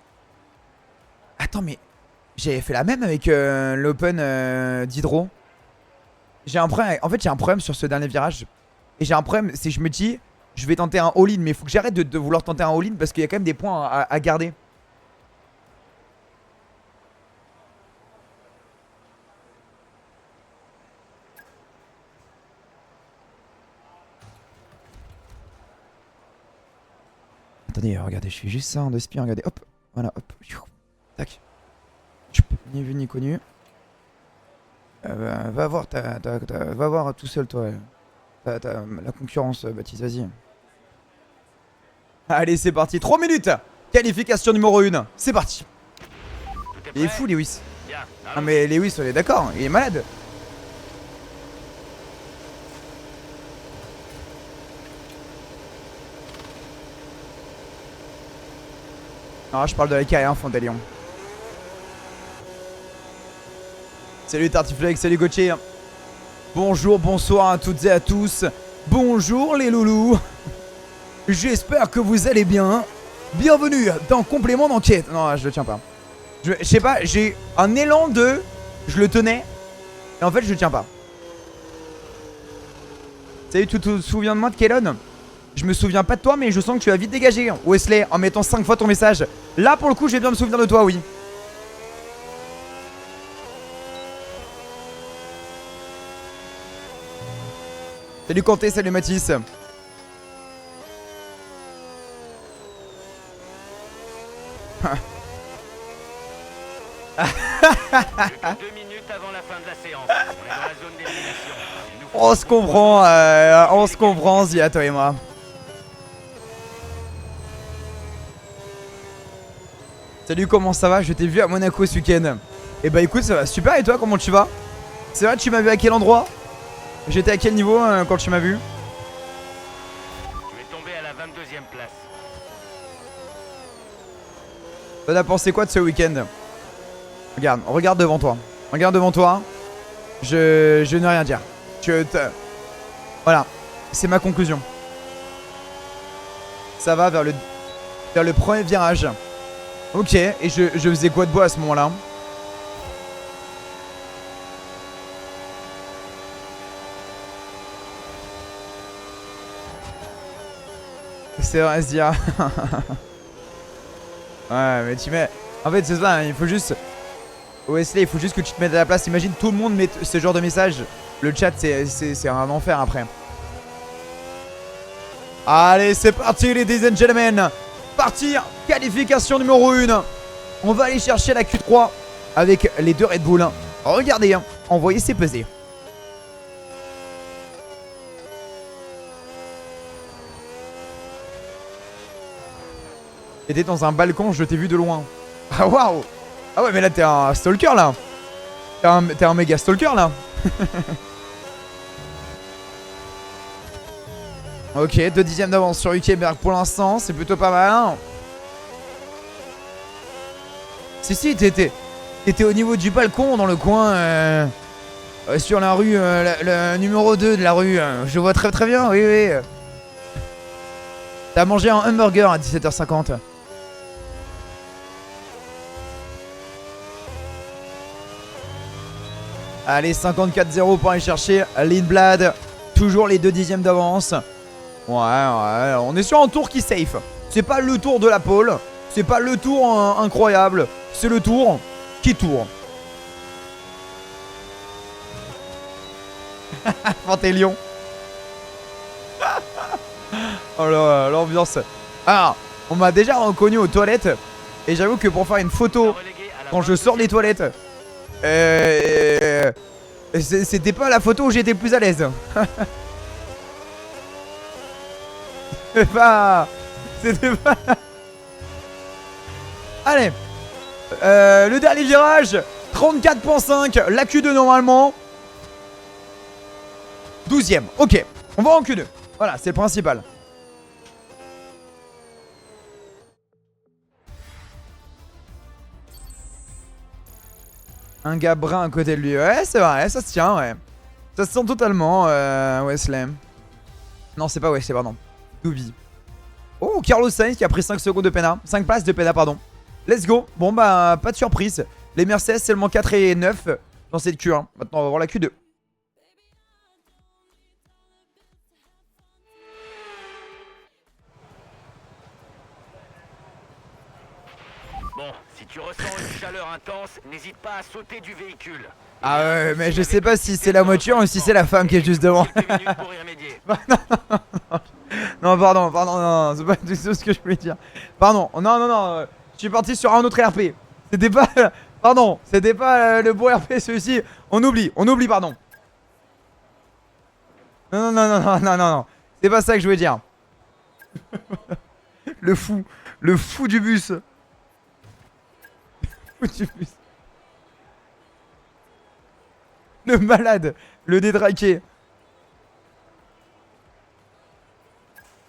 j'avais fait la même avec l'Open d'Hydro. J'ai un problème. En fait, j'ai un problème sur ce dernier virage. Et j'ai un problème, c'est que je me dis, je vais tenter un all-in. Mais il faut que j'arrête de vouloir tenter un all-in parce qu'il y a quand même des points à garder. Attendez, regardez, je fais juste ça en 2 spies, regardez, hop, voilà, hop, tac. Ni vu ni connu. Va voir va voir tout seul toi. La concurrence, Baptiste, vas-y. Allez, c'est parti, 3 minutes. Qualification numéro 1, c'est parti. Il est fou, Lewis. Ah mais Lewis, on est d'accord, il est malade. Non, je parle de la carrière Fondalion. Salut Tartiflex, salut Gauthier. Bonjour, bonsoir à toutes et à tous. Bonjour les loulous. J'espère que vous allez bien. Bienvenue dans Complément d'enquête. Non, je le tiens pas. Je sais pas, j'ai un élan de... Je le tenais. Et en fait, je le tiens pas. Salut, tu te souviens de moi de Kellon? Je me souviens pas de toi, mais je sens que tu as vite dégagé, Wesley, en mettant 5 fois ton message. Là, pour le coup, je vais bien me souvenir de toi, oui. Salut Kanté, salut Mathis. Plus que 2 minutes avant la fin de la séance. On est dans la zone d'élimination. On se comprend, Zia, toi et moi. Salut, comment ça va? Je t'ai vu à Monaco ce week-end. Et bah écoute, ça va super, et toi, comment tu vas? C'est vrai, tu m'as vu à quel endroit? J'étais à quel niveau quand tu m'as vu? Tu es tombé à la 22e place. T'en as pensé quoi de ce week-end? Regarde devant toi. Regarde devant toi. Je n'ai rien à dire. Voilà, c'est ma conclusion. Ça va vers le premier virage. Ok, et je faisais quoi de beau à ce moment-là? C'est vrai, Zia. Ouais, mais tu mets... En fait, c'est ça, hein, il faut juste... Wesley, il faut juste que tu te mettes à la place. Imagine tout le monde met ce genre de message. Le chat, c'est un enfer après. Allez, c'est parti, ladies and gentlemen. Partir, qualification numéro 1. On va aller chercher la Q3 avec les 2 Red Bull. Regardez, hein, envoyez ses pesées. T'étais dans un balcon, je t'ai vu de loin. Ah waouh. Ah ouais, mais là t'es un stalker là. T'es un méga stalker là. Ok, 2 dixièmes d'avance sur Hülkenberg pour l'instant, c'est plutôt pas mal, hein. Si, t'étais au niveau du balcon dans le coin, sur la rue, le numéro 2 de la rue. Je vois très très bien, oui, oui. T'as mangé un hamburger à 17h50. Allez, 54-0 pour aller chercher Lindblad. Toujours les 2 dixièmes d'avance. Ouais, on est sur un tour qui safe. C'est pas le tour de la pole. C'est pas le tour incroyable. C'est le tour qui tourne. Fantélion. Oh là, l'ambiance. Ah, on m'a déjà reconnu aux toilettes. Et j'avoue que pour faire une photo quand je sors des toilettes, c'était pas la photo où j'étais plus à l'aise. C'était pas... Allez, le dernier virage, 34.5, la Q2 normalement. 12ème, ok, on va en Q2. Voilà, c'est le principal. Un gars brun à côté de lui, ouais c'est vrai, ça se tient, ouais. Ça se sent totalement, Wesley. Non, c'est pas Wesley, pardon. Doubi. Oh, Carlos Sainz qui a pris 5 secondes de PNA. 5 places de PNA, pardon. Let's go. Bon, bah, pas de surprise. Les Mercedes, seulement 4 et 9 dans cette Q1. Maintenant, on va voir la Q2. Bon, si tu ressens une chaleur intense, n'hésite pas à sauter du véhicule. Ah ouais, mais je sais pas si c'est la voiture ou si c'est la femme qui est juste devant. Quelques minutes pour y remédier. Non, pardon, non, c'est pas du tout ce que je voulais dire. Pardon, non, je suis parti sur un autre RP. C'était pas, pardon, c'était pas le bon RP celui-ci. On oublie, pardon. Non, c'est pas ça que je voulais dire. Le fou du bus. Le fou du bus. Le malade, le détraqué.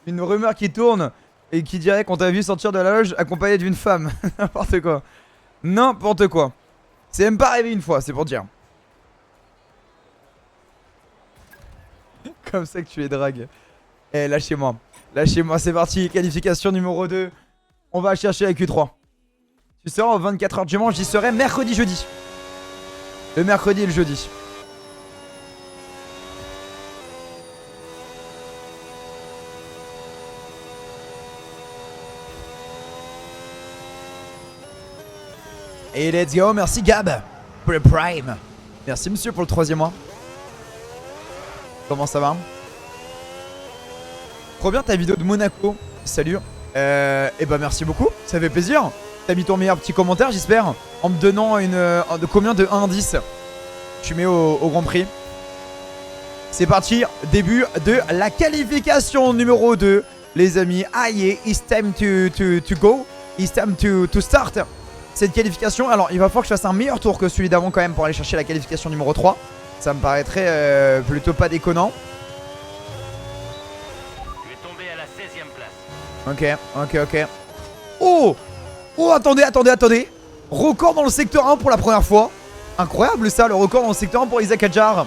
Une rumeur qui tourne et qui dirait qu'on t'a vu sortir de la loge accompagné d'une femme. N'importe quoi. N'importe quoi. C'est même pas arrivé une fois, c'est pour dire. Comme ça que tu les dragues. Eh, lâchez-moi. Lâchez-moi, c'est parti. Qualification numéro 2. On va chercher la Q3. Tu seras en 24 heures du Mans, j'y serai mercredi, jeudi. Le mercredi et le jeudi. Et let's go, merci Gab pour le Prime. Merci monsieur pour le 3e mois. Comment ça va? Trop bien ta vidéo de Monaco. Salut. Et bah merci beaucoup, ça fait plaisir. T'as mis ton meilleur petit commentaire j'espère. En me donnant une... de combien de 1 à 10 tu mets au Grand Prix. C'est parti, début de la qualification numéro 2. Les amis, aïe, it's time to go. It's time to start cette qualification. Alors il va falloir que je fasse un meilleur tour que celui d'avant quand même pour aller chercher la qualification numéro 3. Ça me paraîtrait plutôt pas déconnant. Tu es tombé à la 16e place. Ok. Oh, attendez. Record dans le secteur 1 pour la première fois. Incroyable ça, le record dans le secteur 1 pour Isaac Hadjar.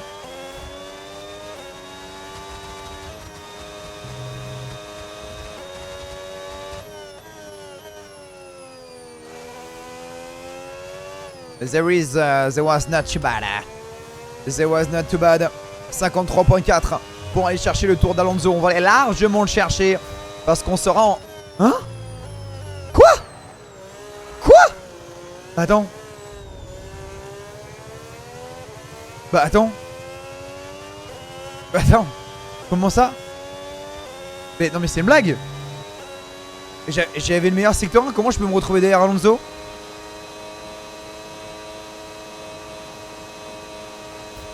There was not too bad. There was not too bad. 53.4 pour aller chercher le tour d'Alonso. On va aller largement le chercher parce qu'on sera en... Hein? Quoi? Attends. Attends. Comment ça? Mais non mais c'est une blague. J'avais le meilleur secteur 1. Comment je peux me retrouver derrière Alonso?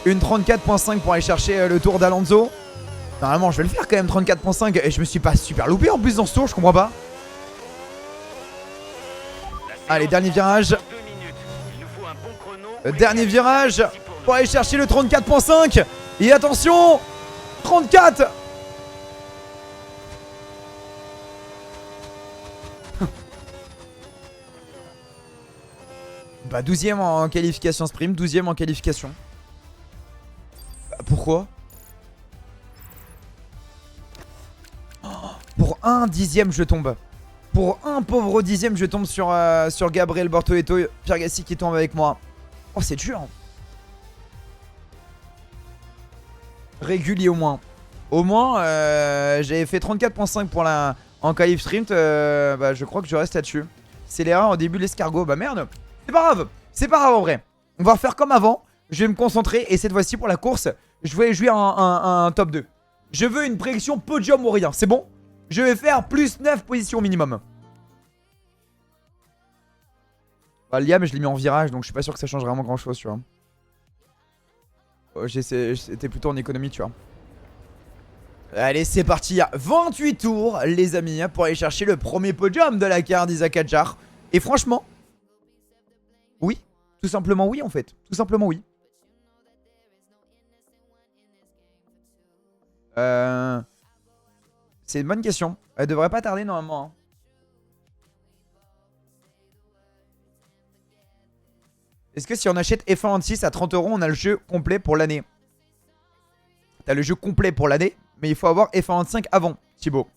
Une 34.5 pour aller chercher le tour d'Alonso. Normalement je vais le faire quand même 34.5. Et je me suis pas super loupé en plus dans ce tour, je comprends pas. Allez, dernier virage. Dernier virage pour aller chercher le 34.5. Et attention, 34. Bah 12ème en qualification sprint, 12ème en qualification. Pourquoi? Pour un dixième je tombe. Pour un pauvre dixième je tombe sur Gabriel Bortoleto. Pierre Gassi qui tombe avec moi. Oh c'est dur. Régulier au moins. Au moins j'avais fait 34.5 pour la en qualif sprint. Bah je crois que je reste là-dessus. C'est l'erreur au début de l'escargot. Bah merde. C'est pas grave. C'est pas grave en vrai. On va refaire comme avant. Je vais me concentrer et cette fois-ci pour la course, je vais jouer un top 2. Je veux une prédiction podium ou rien, c'est bon? Je vais faire plus 9 positions minimum. Bah, Liam, je l'ai mis en virage, donc je suis pas sûr que ça change vraiment grand chose, tu vois. J'étais plutôt en économie, tu vois. Allez, c'est parti. 28 tours, les amis, pour aller chercher le premier podium de la carte d'Isaac Hadjar. Et franchement, oui, tout simplement oui en fait. Tout simplement oui. C'est une bonne question. Elle devrait pas tarder normalement. Hein. Est-ce que si on achète F126 à 30 €, on a le jeu complet pour l'année? T'as le jeu complet pour l'année, mais il faut avoir F125 avant, Thibaut.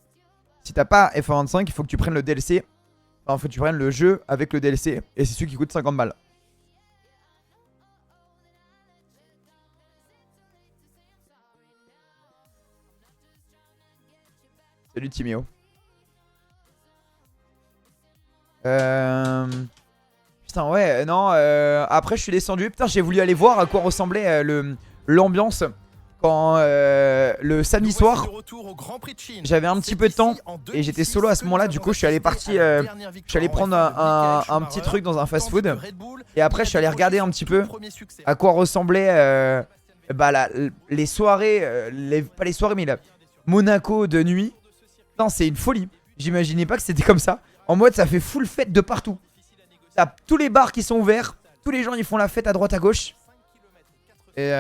Si t'as pas F125, il faut que tu prennes le DLC. Enfin, il faut que tu prennes le jeu avec le DLC. Et c'est celui qui coûte 50 balles. Salut Timéo. putain, ouais, non, après je suis descendu. Putain, j'ai voulu aller voir à quoi ressemblait l'ambiance quand le samedi soir. J'avais un petit peu de temps et j'étais solo à ce moment-là. Du coup, je suis allé prendre un petit truc dans un fast-food. Et après, je suis allé regarder un petit peu à quoi ressemblaient les soirées, pas les soirées, mais Monaco de nuit. Putain, c'est une folie. J'imaginais pas que c'était comme ça. En mode, ça fait full fête de partout. T'as tous les bars qui sont ouverts. Tous les gens, ils font la fête à droite, à gauche. Et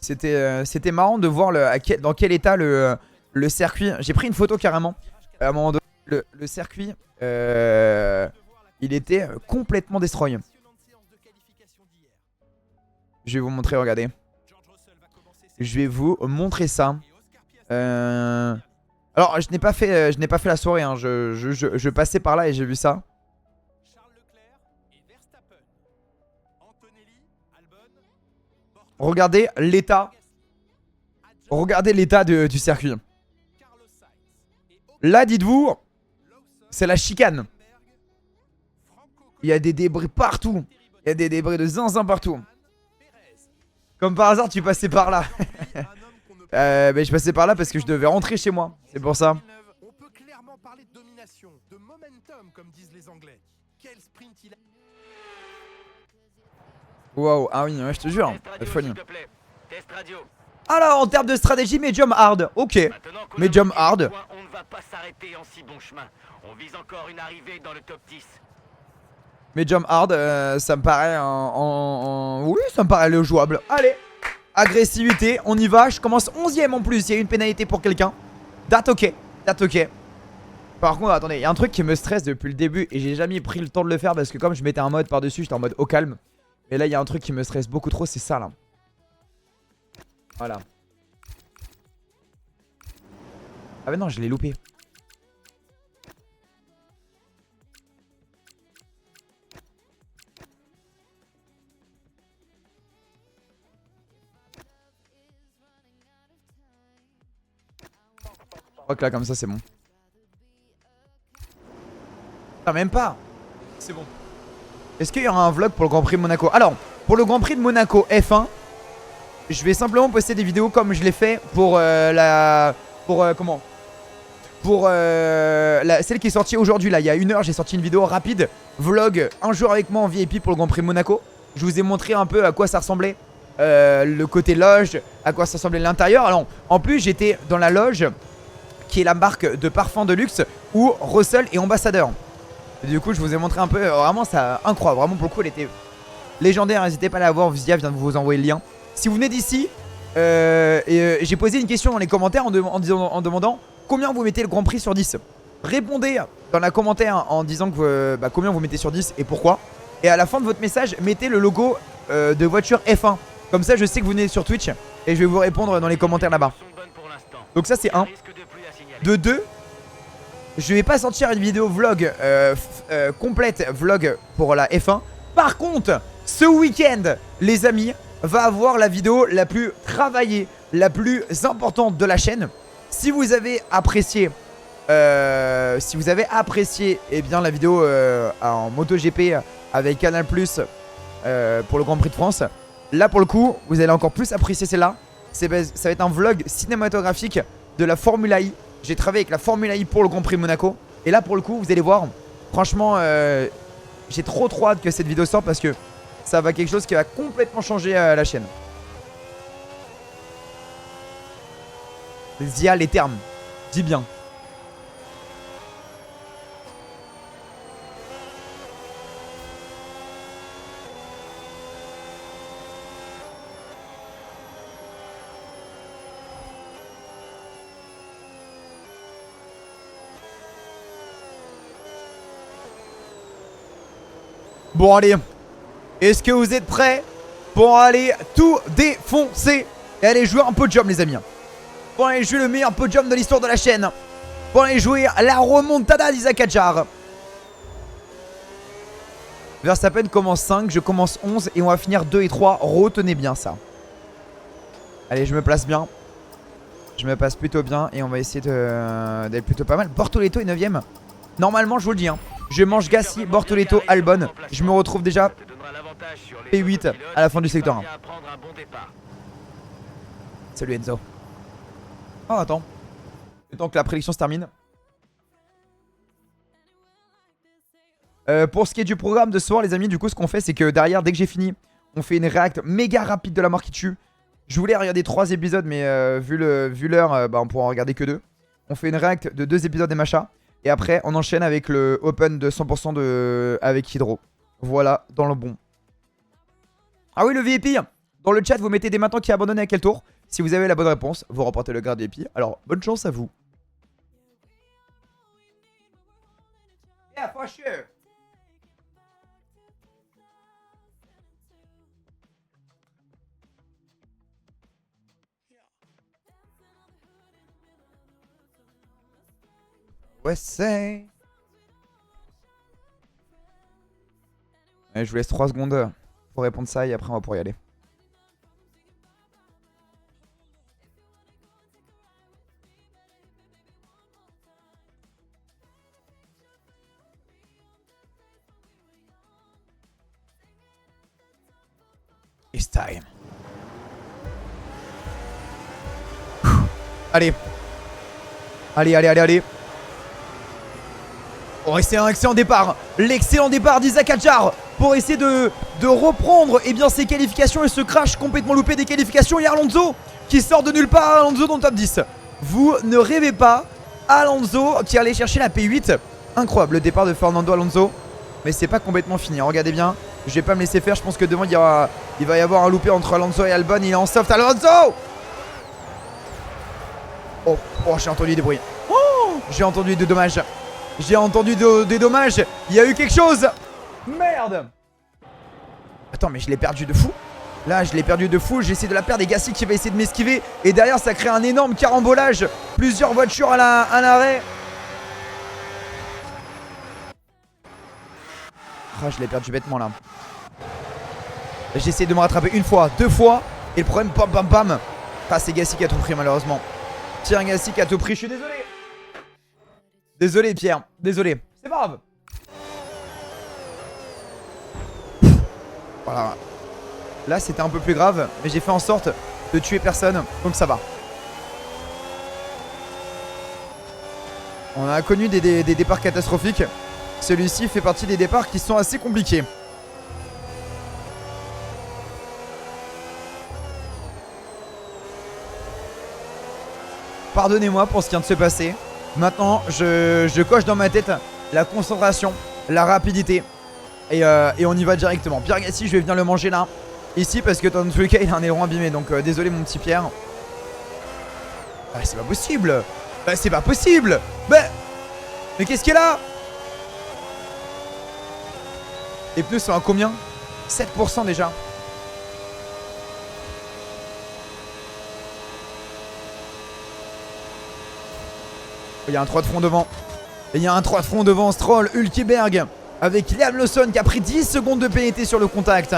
c'était marrant de voir dans quel état le circuit. J'ai pris une photo carrément. À un moment donné, le circuit, il était complètement destroy. Je vais vous montrer, regardez. Je vais vous montrer ça. Alors, je n'ai pas fait la soirée. Hein. Je passais par là et j'ai vu ça. Regardez l'état. Regardez l'état du circuit. Là, dites-vous, c'est la chicane. Il y a des débris partout. Il y a des débris de zinzin partout. Comme par hasard, tu passais par là. Mais je passais par là parce que je devais rentrer chez moi. C'est pour ça. On peut clairement parler de domination, de momentum, comme disent les Anglais. Quel sprint il a. Waouh, ah oui, ouais, je te jure. Test Folie. radio, s'il te plaît. Test radio. Alors, en termes de stratégie, medium hard. Ok. Maintenant qu'on a Medium marqué hard. le point, on ne va pas s'arrêter en si bon chemin. On vise encore une arrivée dans le top 10. Medium hard, ça me paraît oui, ça me paraît le jouable. Allez, agressivité, on y va. Je commence 11ème en plus, il y a une pénalité pour quelqu'un. That's ok, that's ok. Par contre, attendez, il y a un truc qui me stresse depuis le début et j'ai jamais pris le temps de le faire parce que comme je mettais un mode par-dessus, j'étais en mode au calme. Et là, il y a un truc qui me stresse beaucoup trop, c'est ça là. Voilà. Ah bah non, je l'ai loupé. Je crois que là, comme ça, c'est bon. Ah, même pas. C'est bon. Est-ce qu'il y aura un vlog pour le Grand Prix de Monaco? Alors, pour le Grand Prix de Monaco F1, je vais simplement poster des vidéos comme je l'ai fait pour celle qui est sortie aujourd'hui là, il y a 1 heure, j'ai sorti une vidéo rapide, vlog, un jour avec moi en VIP pour le Grand Prix de Monaco. Je vous ai montré un peu à quoi ça ressemblait, le côté loge, à quoi ça ressemblait l'intérieur. Alors, en plus, j'étais dans la loge qui est la marque de parfum de luxe où Russell est ambassadeur. Et du coup, je vous ai montré un peu, vraiment, ça incroyable. Vraiment, pour le coup, elle était légendaire. N'hésitez pas à la voir. Via vient de vous envoyer le lien. Si vous venez d'ici, j'ai posé une question dans les commentaires en demandant combien vous mettez le Grand Prix sur 10. Répondez dans la commentaire en disant que, combien vous mettez sur 10 et pourquoi. Et à la fin de votre message, mettez le logo de voiture F1. Comme ça, je sais que vous venez sur Twitch et je vais vous répondre dans les commentaires là-bas. Donc ça, c'est 1. De 2, je vais pas sortir une vidéo vlog complète vlog pour la F1. Par contre, ce week-end, les amis, va avoir la vidéo la plus travaillée, la plus importante de la chaîne. Si vous avez apprécié, eh bien la vidéo en MotoGP avec Canal+ pour le Grand Prix de France, là pour le coup, vous allez encore plus apprécier celle-là. Ça va être un vlog cinématographique de la Formula I. J'ai travaillé avec la Formula I pour le Grand Prix de Monaco. Et là pour le coup, vous allez voir, franchement, j'ai trop hâte que cette vidéo sorte parce que ça va quelque chose qui va complètement changer la chaîne. Zia les termes, dis bien. Bon allez, est-ce que vous êtes prêts pour aller tout défoncer et aller jouer un podium les amis? Pour aller jouer le meilleur podium de l'histoire de la chaîne. Pour aller jouer la remontada d'Isaac Hadjar. Verstappen commence 5, je commence 11 et on va finir 2 et 3. Retenez bien ça. Allez, je me place bien. Je me place plutôt bien et on va essayer d'être plutôt pas mal. Bortoleto est 9ème. Normalement, je vous le dis, hein, Je mange Gasly, Bortoleto, Albon. Je me retrouve déjà P8 à la fin du secteur 1. Salut Enzo. Oh attends. Le temps que la prédiction se termine. Pour ce qui est du programme de ce soir les amis, du coup ce qu'on fait c'est que derrière, dès que j'ai fini, on fait une réact méga rapide de la mort qui tue. Je voulais regarder 3 épisodes mais vu l'heure, bah, on pourra en regarder que 2. On fait une réact de 2 épisodes des machas. Et après on enchaîne avec le open de 100% avec Hydro. Voilà, dans le bon. Ah oui, le VIP. Dans le chat vous mettez dès maintenant qui est abandonné à quel tour. Si vous avez la bonne réponse, vous remportez le grade VIP. Alors bonne chance à vous. Yeah, for sure. Ouais, c'est. Je vous laisse 3 secondes pour répondre ça et après on va pouvoir y aller. It's time. Allez. Allez. Oh, et c'est un excellent départ. L'excellent départ d'Isaac Hadjar pour essayer de reprendre ses qualifications et ce crash complètement loupé des qualifications. Et Alonso qui sort de nulle part, Alonso dans le top 10. Vous ne rêvez pas, Alonso qui allait chercher la P8. Incroyable le départ de Fernando Alonso. Mais c'est pas complètement fini, regardez bien. Je vais pas me laisser faire, je pense que devant il va y avoir un loupé entre Alonso et Albon. Il est en soft, Alonso. Oh, j'ai entendu des bruits. Oh, j'ai entendu des dommages. J'ai entendu des dommages. Il y a eu quelque chose. Merde. Attends, mais je l'ai perdu de fou. Là, je l'ai perdu de fou. J'essaie de la perdre. Et Gasly qui va essayer de m'esquiver. Et derrière, ça crée un énorme carambolage. Plusieurs voitures à l'arrêt. Ah, je l'ai perdu bêtement là. J'essaie de me rattraper une fois, 2 fois. Et le problème, pam. Ah, c'est Gasly qui a tout pris malheureusement. Pierre Gasly qui a tout pris. Je suis désolé. Désolé Pierre, désolé. C'est pas grave. Voilà. Là c'était un peu plus grave, mais j'ai fait en sorte de tuer personne, donc ça va. On a connu des départs catastrophiques. Celui-ci fait partie des départs qui sont assez compliqués. Pardonnez-moi pour ce qui vient de se passer. Maintenant, je coche dans ma tête la concentration, la rapidité. Et on y va directement. Pierre Gasly, je vais venir le manger là. Ici, parce que dans tous les cas, il a un aileron abîmé. Donc, désolé, mon petit Pierre. Ah, c'est pas possible. Bah, c'est pas possible. Bah, mais qu'est-ce qu'il y a là? Les pneus sont à combien? 7% déjà. Il y a un 3 de front devant. Il y a un 3 de front devant Stroll, Hülkenberg. Avec Liam Lawson qui a pris 10 secondes de pénalité sur le contact.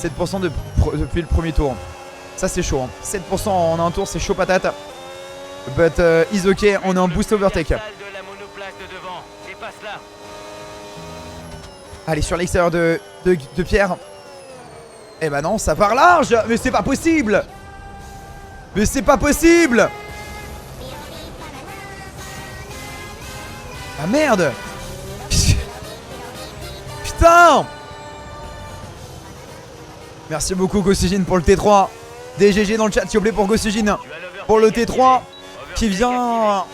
7% depuis le premier tour. Ça c'est chaud. 7% en un tour, c'est chaud patate. But is ok, on est en boost overtake. Allez, sur l'extérieur de Pierre. Eh ben non, ça part large. Mais c'est pas possible. Mais c'est pas possible. Ah merde. Putain. Merci beaucoup Gossugin pour le T3. DGG dans le chat s'il vous plaît pour Gossugin. Pour le T3 qui vient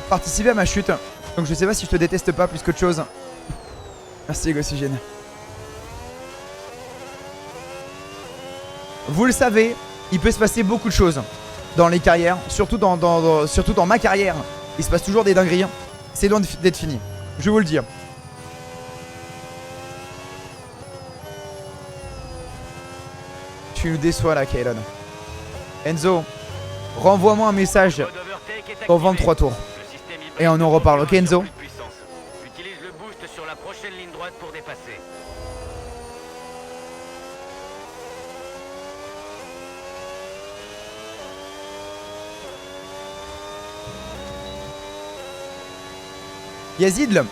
participer à ma chute. Donc je sais pas si je te déteste pas plus qu'autre chose. Merci Gossugin. Vous le savez, il peut se passer beaucoup de choses dans les carrières. Surtout dans ma carrière. Il se passe toujours des dingueries. C'est loin d'être fini. Je vais vous le dire. Tu nous déçois là, Kaelon. Enzo, renvoie-moi un message dans 23 tours. Et on en reparle, ok Enzo? Utilise le boost sur la prochaine ligne droite pour dépasser. Yazid,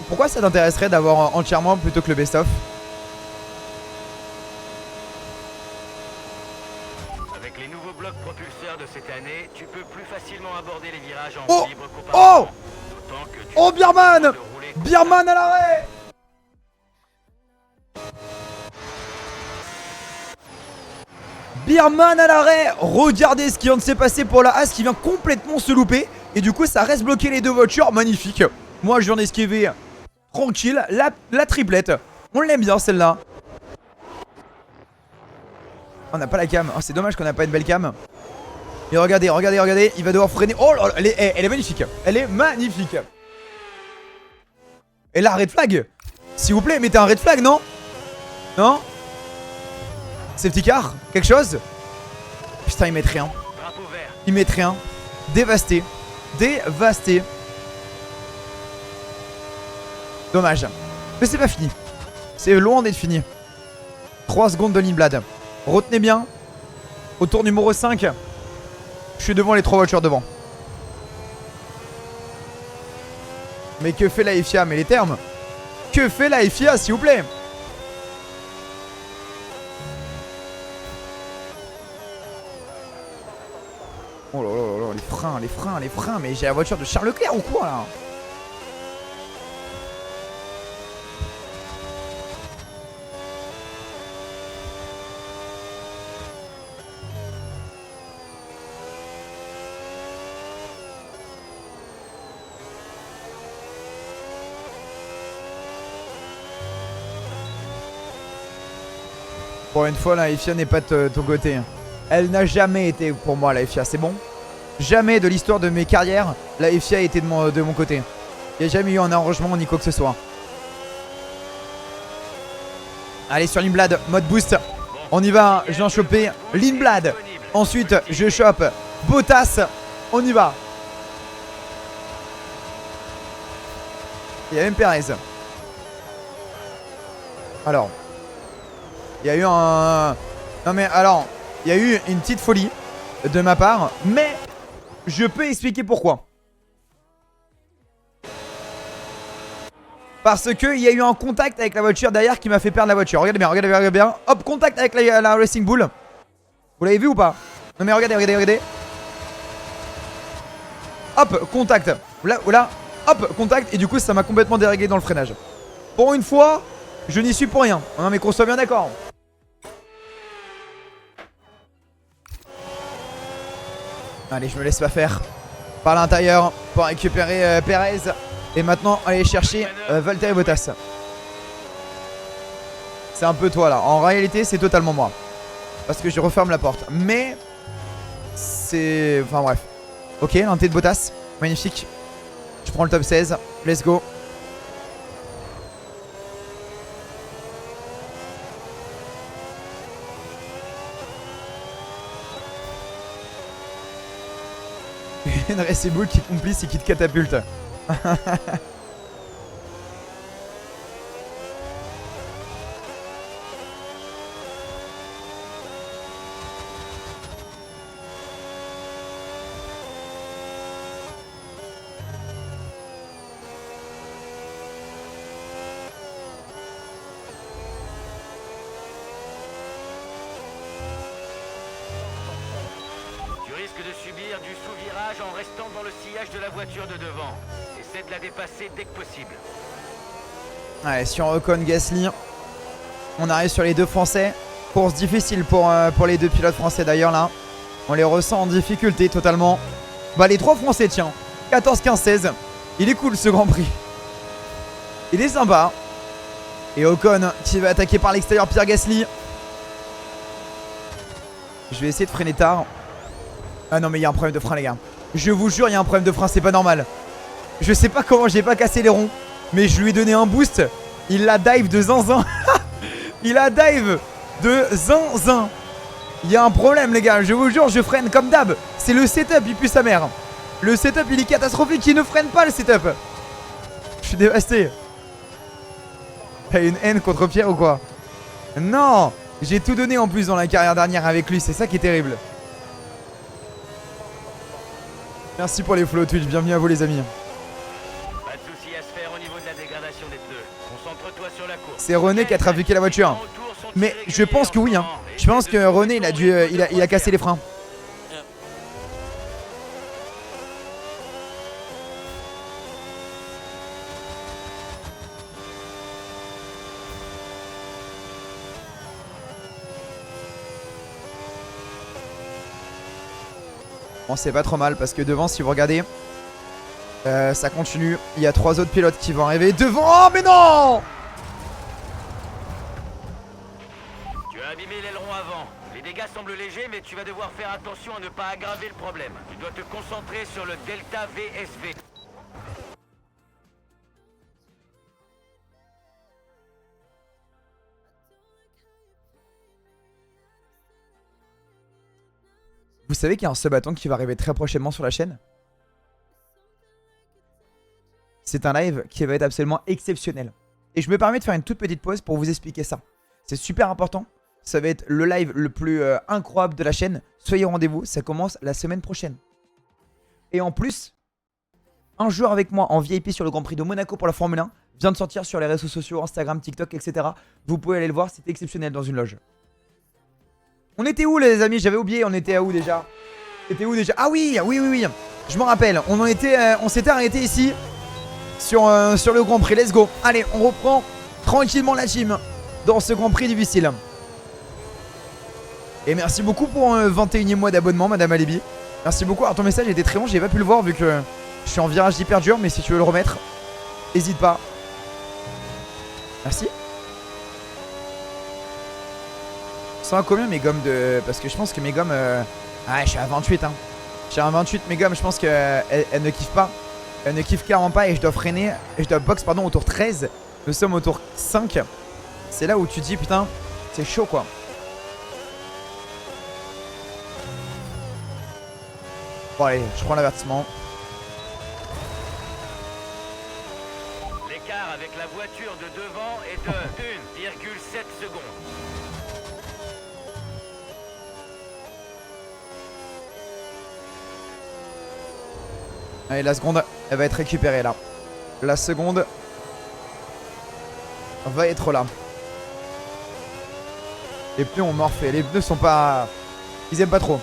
pourquoi ça t'intéresserait d'avoir entièrement plutôt que le best-of? Avec les nouveaux blocs propulseurs de cette année, tu peux plus facilement aborder les virages en Oh, roue libre qu'auparavant. D'autant que tu oh, peux Birman, de rouler Birman à l'arrêt. Birman à l'arrêt. Regardez ce qui vient de se passer pour la As qui vient complètement se louper. Et du coup ça reste bloqué les deux voitures. Magnifique. Moi je viens d'esquiver tranquille la triplette. On l'aime bien celle-là. On n'a pas la cam. Oh, c'est dommage qu'on n'a pas une belle cam. Mais regardez, regardez, regardez. Il va devoir freiner. Oh là là, elle est magnifique. Elle est magnifique. Et là, red flag. S'il vous plaît, mettez un red flag, non? Non? Safety car? Quelque chose? Putain, ils mettent rien. drapeau vert. Ils mettent rien. Dévasté. Dévasté. Dommage. Mais c'est pas fini. C'est loin d'être fini. 3 secondes de Lindblad. Retenez bien. Au tour numéro 5. Je suis devant les 3 voitures devant. Mais que fait la FIA? Mais les termes. Que fait la FIA, s'il vous plaît? Oh là là là là, les freins, les freins, les freins. Mais j'ai la voiture de Charles Leclerc ou quoi là? Pour une fois, la FIA n'est pas de ton côté. Elle n'a jamais été pour moi, la FIA, c'est bon? Jamais de l'histoire de mes carrières, la FIA a été de mon côté. Il n'y a jamais eu un arrangement ni quoi que ce soit. Allez, sur Lindblad, mode boost. On y va, je viens choper Lindblad. Ensuite, je chope Bottas. On y va. Il y a même Perez. Alors. Il y a eu un... Non mais alors, il y a eu une petite folie de ma part, mais je peux expliquer pourquoi. Parce que il y a eu un contact avec la voiture derrière qui m'a fait perdre la voiture. Regardez bien, regardez bien, regardez bien. Hop, contact avec la Racing Bull. Vous l'avez vu ou pas? Non mais regardez, regardez, regardez. Hop, contact. Voilà, hop, contact. Et du coup, ça m'a complètement déréglé dans le freinage. Pour une fois, je n'y suis pour rien. Non mais qu'on soit bien d'accord. Allez, je me laisse pas faire par l'intérieur pour récupérer Perez. Et maintenant, aller chercher Valtteri Bottas. C'est un peu toi là. En réalité, c'est totalement moi. Parce que je referme la porte. Mais c'est... Enfin bref. Ok, l'entrée de Bottas. Magnifique. Je prends le top 16. Let's go. Une Racing Bull qui complice et qui te catapulte. Tu risques de subir du sous-virage en restant dans le sillage de la voiture de devant. Essaie de la dépasser dès que possible. Allez, si on Ocon, Gasly, on arrive sur les deux Français. Course difficile pour les deux pilotes français d'ailleurs là. On les ressent en difficulté totalement. Bah les trois Français tiens. 14, 15, 16. Il est cool ce Grand Prix. Il est sympa. Et Ocon qui va attaquer par l'extérieur Pierre Gasly. Je vais essayer de freiner tard. Ah non mais il y a un problème de frein les gars. Je vous jure il y a un problème de frein, c'est pas normal. Je sais pas comment j'ai pas cassé les ronds. Mais je lui ai donné un boost. Il la dive de zinzin. Il la dive de zinzin. Il y a un problème les gars, je vous jure je freine comme d'hab. C'est le setup, il pue sa mère. Le setup il est catastrophique, il ne freine pas le setup. Je suis dévasté. T'as une haine contre Pierre ou quoi? Non. J'ai tout donné en plus dans la carrière dernière avec lui, c'est ça qui est terrible. Merci pour les follow Twitch, bienvenue à vous les amis. Pas C'est René qui a trafiqué la voiture. Mais je pense que oui, hein. Je pense que René, il a dû, il a cassé les freins. Bon, c'est pas trop mal parce que devant, si vous regardez, ça continue. Il y a 3 autres pilotes qui vont arriver devant. Oh, mais non! Tu as abîmé l'aileron avant. Les dégâts semblent légers, mais tu vas devoir faire attention à ne pas aggraver le problème. Tu dois te concentrer sur le Delta VSV. Vous savez qu'il y a un subathon qui va arriver très prochainement sur la chaîne? C'est un live qui va être absolument exceptionnel. Et je me permets de faire une toute petite pause pour vous expliquer ça. C'est super important. Ça va être le live le plus incroyable de la chaîne. Soyez au rendez-vous, ça commence la semaine prochaine. Et en plus, un joueur avec moi en VIP sur le Grand Prix de Monaco pour la Formule 1 vient de sortir sur les réseaux sociaux, Instagram, TikTok, etc. Vous pouvez aller le voir, c'est exceptionnel dans une loge. On était où les amis? J'avais oublié, on était à où déjà? C'était où déjà? Ah oui, oui. Je m'en rappelle, on s'était arrêté ici sur le Grand Prix. Let's go. Allez, on reprend tranquillement la team dans ce Grand Prix difficile. Et merci beaucoup pour un 21e mois d'abonnement, Madame Alibi. Merci beaucoup. Alors ton message était très long, j'ai pas pu le voir vu que je suis en virage hyper dur. Mais si tu veux le remettre, n'hésite pas. Merci. Ça va combien mes gommes de... Parce que je pense que mes gommes... Ah, je suis à 28 hein. Je suis à 28 mes gommes, je pense qu'elles ne kiffent pas. Elles ne kiffent clairement pas et je dois freiner. Et je dois box pardon au tour 13. Nous sommes au tour 5. C'est là où tu te dis putain, c'est chaud quoi. Bon allez, je prends l'avertissement. L'écart avec la voiture de devant est de 1,7 secondes. Allez, la seconde, elle va être récupérée là. La seconde va être là. Les pneus ont morphé. Les pneus sont pas... Ils aiment pas trop.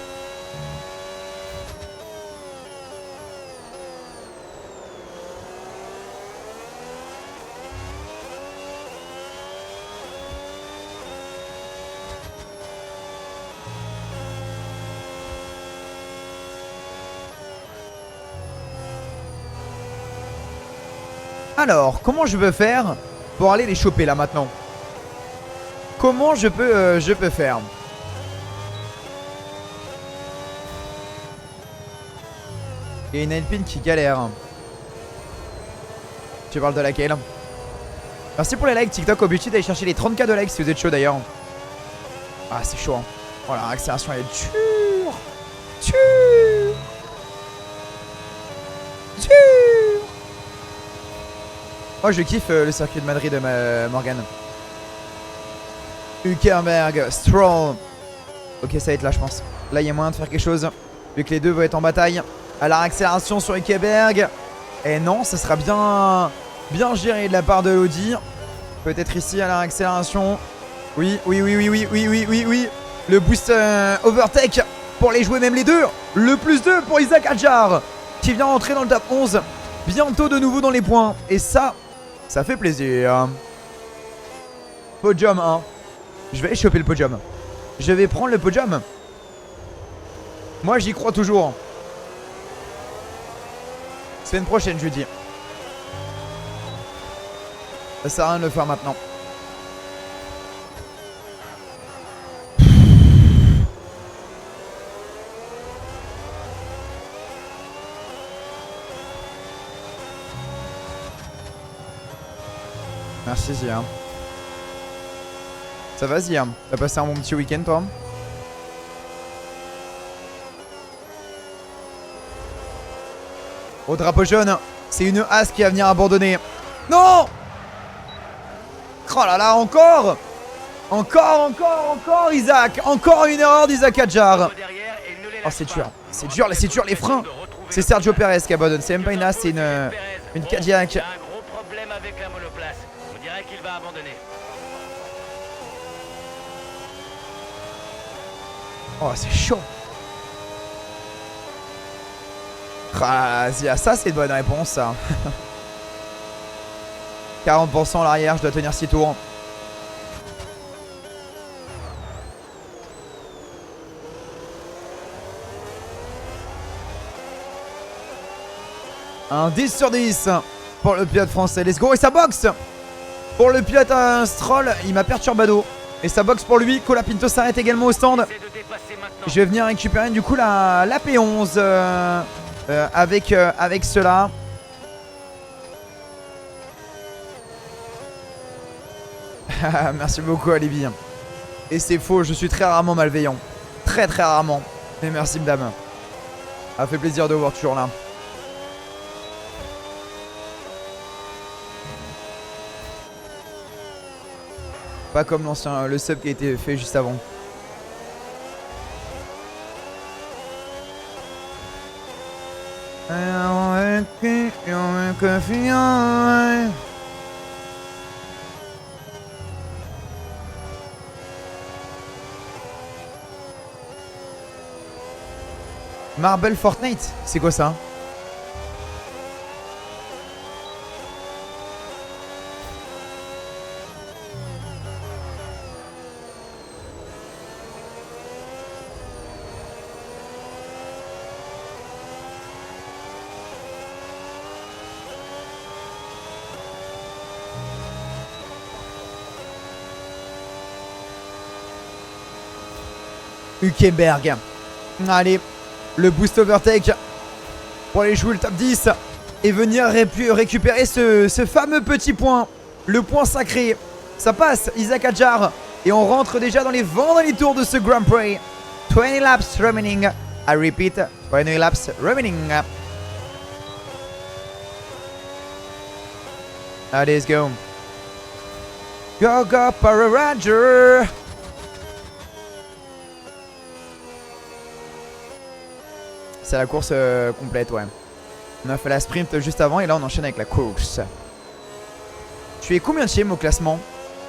Alors, comment je peux faire pour aller les choper là maintenant? Comment je peux faire? Il y a une Alpine qui galère. Tu parles de laquelle? Merci pour les likes TikTok. Objectif d'aller chercher les 30K de likes si vous êtes chaud d'ailleurs. Ah c'est chaud hein. Voilà, l'accélération elle est dure. Moi je kiffe le circuit de Madrid de Morgan. Hülkenberg, Stroll. Ok, ça va être là je pense. Là il y a moyen de faire quelque chose. Vu que les deux vont être en bataille. À la accélération sur Hülkenberg. Et non, ça sera bien géré de la part de l'Audi. Peut-être ici à la accélération. Oui. Le boost overtake pour les jouer même les deux. Le plus 2 pour Isaac Hadjar qui vient entrer dans le top 11. Bientôt de nouveau dans les points. Et ça fait plaisir. Podium 1. Je vais aller choper le podium. Je vais prendre le podium. Moi j'y crois toujours. Semaine prochaine jeudi. Ça sert à rien de le faire maintenant. Merci Zia. Ça va Zia? T'as passé un bon petit week-end toi? Au drapeau jaune, c'est une As qui va venir abandonner. Non! Oh là là, encore Isaac. Encore une erreur d'Isaac Hadjar. Oh c'est dur, les freins. C'est Sergio Perez qui abandonne. C'est même pas une As, c'est une Cadillac. Il y a un gros problème avec la monoplace. On dirait qu'il va abandonner. Oh, c'est chaud. Ah, ça, c'est une bonne réponse, ça. 40% à l'arrière, je dois tenir 6 tours. Un 10 sur 10 pour le pilote français. Let's go. Et ça boxe pour le pilote Stroll. Il m'a perturbado. Et ça boxe pour lui. Colapinto s'arrête également au stand. Je vais venir récupérer du coup la P11 avec cela. Merci beaucoup Alibi. Et c'est faux, je suis très rarement malveillant. Très très rarement. Mais merci madame. Ça fait plaisir de vous voir toujours là. Pas comme l'ancien, le sub qui a été fait juste avant. Marble Fortnite, c'est quoi ça? Hülkenberg. Allez, le boost overtake pour aller jouer le top 10 et venir récupérer ce fameux petit point. Le point sacré. Ça passe, Isaac Hadjar. Et on rentre déjà dans les 20 derniers tours de ce Grand Prix. 20 laps remaining. I repeat, 20 laps remaining. Allez, let's go. Go, go, Power Ranger. C'est la course complète, ouais. On a fait la sprint juste avant et là on enchaîne avec la course. Tu es combienième au classement?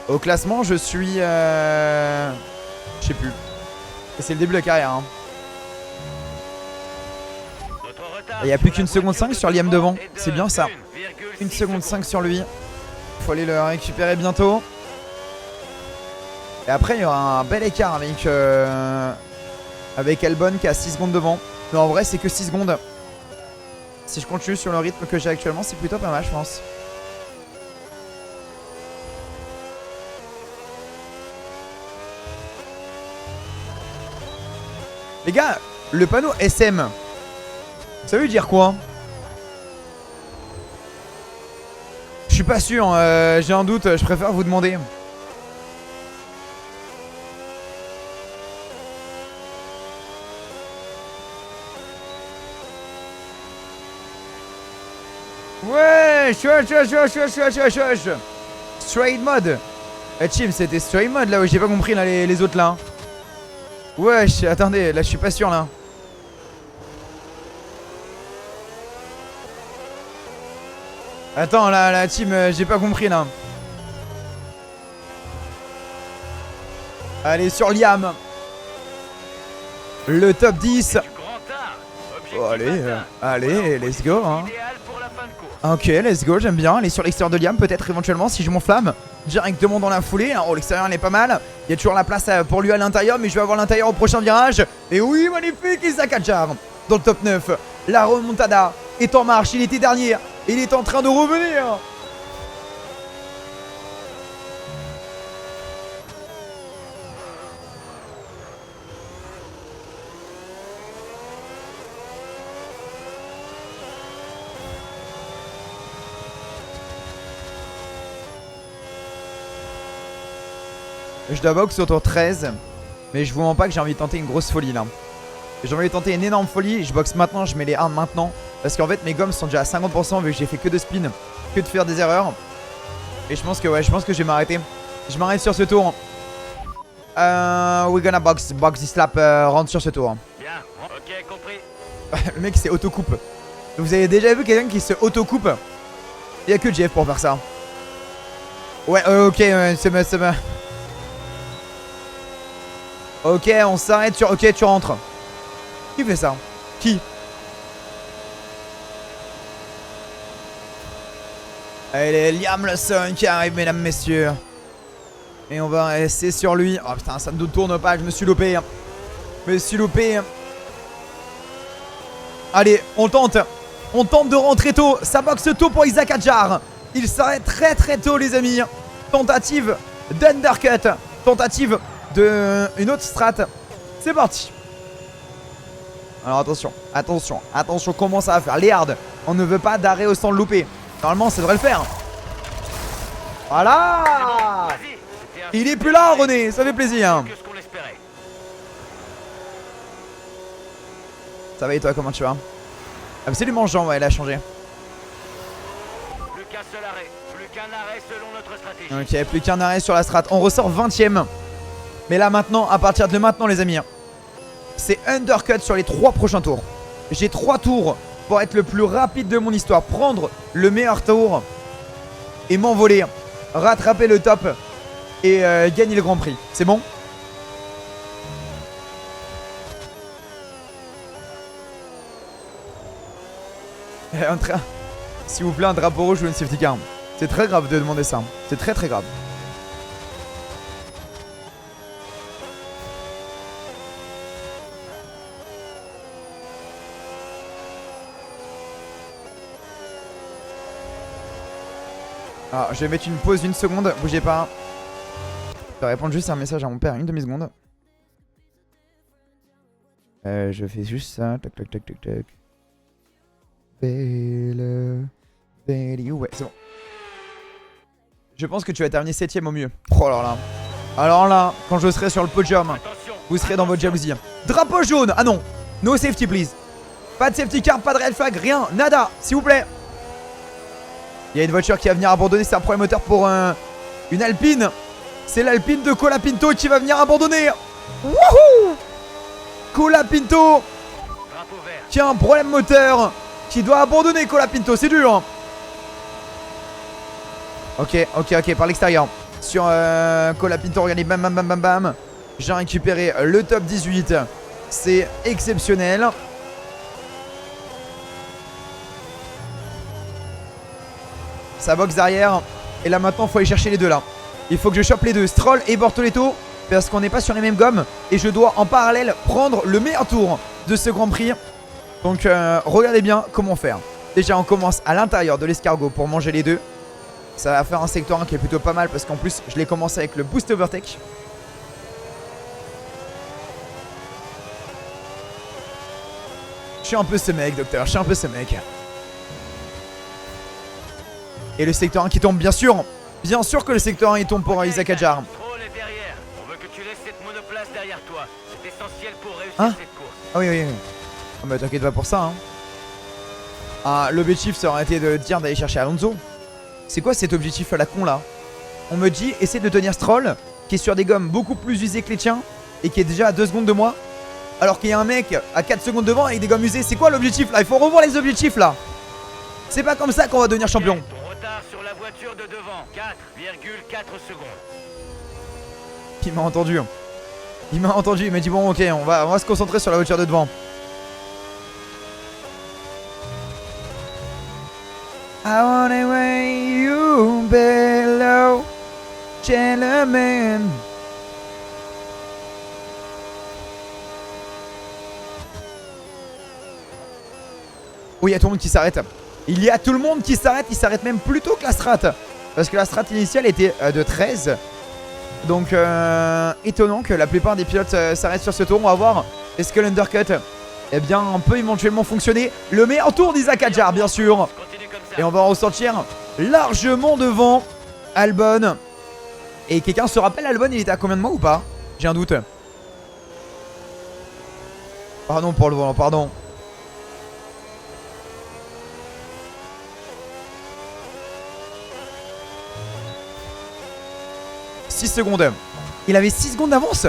Au classement, je suis... je sais plus. Et c'est le début de la carrière. Hein. Il n'y a plus qu'une seconde 5 sur Liam devant. C'est bien ça. 1 seconde 5 sur lui. Il faut aller le récupérer bientôt. Et après, il y aura un bel écart avec Albon qui a 6 secondes devant. Mais en vrai, c'est que 6 secondes. Si je continue sur le rythme que j'ai actuellement, c'est plutôt pas mal, je pense. Les gars, le panneau SM, ça veut dire quoi? Je suis pas sûr, j'ai un doute, je préfère vous demander. Ouais, straight mode. Chim, c'était straight mode là où j'ai pas compris là les autres là. Wesh, attendez, là je suis pas sûr là. Attends là, la team, j'ai pas compris là. Allez sur Liam. Le top 10. Oh, allez, let's go hein. Ok, let's go, j'aime bien. Aller sur l'extérieur de Liam, peut-être éventuellement si je m'enflamme directement dans la foulée. Oh, l'extérieur elle est pas mal. Il y a toujours la place pour lui à l'intérieur, mais je vais avoir l'intérieur au prochain virage. Et oui, magnifique, Isaac Hadjar dans le top 9. La remontada est en marche, il était dernier. Il est en train de revenir. Je dois box au tour 13. Mais je vous mens pas que j'ai envie de tenter une grosse folie là. J'ai envie de tenter une énorme folie. Je boxe maintenant, je mets les 1 maintenant. Parce qu'en fait mes gommes sont déjà à 50% vu que j'ai fait que de spin. Que de faire des erreurs. Et je pense que ouais, je vais m'arrêter. Je m'arrête sur ce tour. We're gonna box this lap, rentre sur ce tour. Bien, ok, compris. Le mec s'est auto-coupe. Vous avez déjà vu quelqu'un qui se auto-coupe? Il y a que Jeff pour faire ça. Ouais, ok, c'est bon. Ok, on s'arrête sur... Ok, tu rentres. Qui fait ça? Qui? Allez, Liam Lawson qui arrive, mesdames, messieurs. Et on va rester sur lui. Oh putain, ça ne tourne pas, je me suis loupé. Je me suis loupé. Allez, on tente. On tente de rentrer tôt. Ça boxe tôt pour Isaac Hadjar. Il s'arrête très très tôt, les amis. Tentative d'undercut. Tentative de une autre strat. C'est parti. Alors attention, attention, attention, comment ça va faire? Léard, on ne veut pas d'arrêt au stand loupé. Normalement, ça devrait le faire. Voilà. Il est plus là, René, ça fait plaisir. Ça va et toi, comment tu vas? Absolument, Jean, ouais, il a changé. Plus qu'un seul arrêt, plus qu'un arrêt selon notre stratégie. Ok, plus qu'un arrêt sur la strat. On ressort 20ème. Mais là maintenant, à partir de maintenant, les amis, c'est undercut sur les 3 prochains tours. J'ai 3 tours pour être le plus rapide de mon histoire. Prendre le meilleur tour et m'envoler. Rattraper le top et gagner le Grand Prix. C'est bon? S'il vous plaît, un drapeau rouge ou une safety car. C'est très grave de demander ça. C'est très très grave. Alors, je vais mettre une pause d'une seconde. Bougez pas. Je vais répondre juste à un message à mon père. Une demi-seconde. Je fais juste ça. Tac, tac, tac, tac, tac. Ouais, c'est bon. Je pense que tu vas terminer 7ème au mieux. Oh alors là. Alors là, quand je serai sur le podium, vous serez dans votre jalousie. Drapeau jaune. Ah non. No safety, please. Pas de safety car, pas de red flag, rien. Nada, s'il vous plaît. Il y a une voiture qui va venir abandonner. C'est un problème moteur pour une Alpine. C'est l'Alpine de Colapinto qui va venir abandonner. Wouhou! Colapinto qui a un problème moteur, qui doit abandonner. Colapinto, c'est dur. Ok, ok, ok, par l'extérieur. Sur Colapinto, regardez, bam, bam, bam, bam, bam. J'ai récupéré le top 18. C'est exceptionnel. Ça boxe derrière. Et là maintenant, il faut aller chercher les deux là. Il faut que je chope les deux, Stroll et Bortoletto, parce qu'on n'est pas sur les mêmes gommes. Et je dois en parallèle prendre le meilleur tour de ce Grand Prix. Donc regardez bien comment faire. Déjà, on commence à l'intérieur de l'escargot pour manger les deux. Ça va faire un secteur 1 qui est plutôt pas mal, parce qu'en plus je l'ai commencé avec le boost overtake. Je suis un peu ce mec, docteur, je suis un peu ce mec. Et le secteur 1 qui tombe, bien sûr. Bien sûr que le secteur 1 il tombe pour Isaac Hadjar. On veut que tu laisses cette monoplace derrière toi. C'est essentiel pour réussir cette course. Ah oui, oui, oui. Oh, mais t'inquiète pas pour ça, hein. Ah, l'objectif ça aurait été de dire d'aller chercher Alonso. C'est quoi cet objectif à la con là? On me dit essaie de tenir Stroll, qui est sur des gommes beaucoup plus usées que les tiens, et qui est déjà à 2 secondes de moi. Alors qu'il y a un mec à 4 secondes devant avec des gommes usées. C'est quoi l'objectif là? Il faut revoir les objectifs là. C'est pas comme ça qu'on va devenir champion. Ton retard sur la voiture de devant, 4,4 secondes. Il m'a entendu. Il m'a entendu, il m'a dit bon ok, on va se concentrer sur la voiture de devant. I wanna weigh you below, gentlemen. Oui, il y a tout le monde qui s'arrête. Il y a tout le monde qui s'arrête. Il s'arrête même plus tôt que la strat. Parce que la strat initiale était de 13. Donc étonnant que la plupart des pilotes s'arrêtent sur ce tour. On va voir. Est-ce que l'undercut, eh bien, on peut éventuellement fonctionner. Le meilleur tour d'Isaac Hadjar, bien sûr. Et on va en ressortir largement devant Albon. Et quelqu'un se rappelle, Albon, il était à combien de mois ou pas? J'ai un doute. Pardon pour le volant, pardon. « 6 secondes. Il avait 6 secondes d'avance.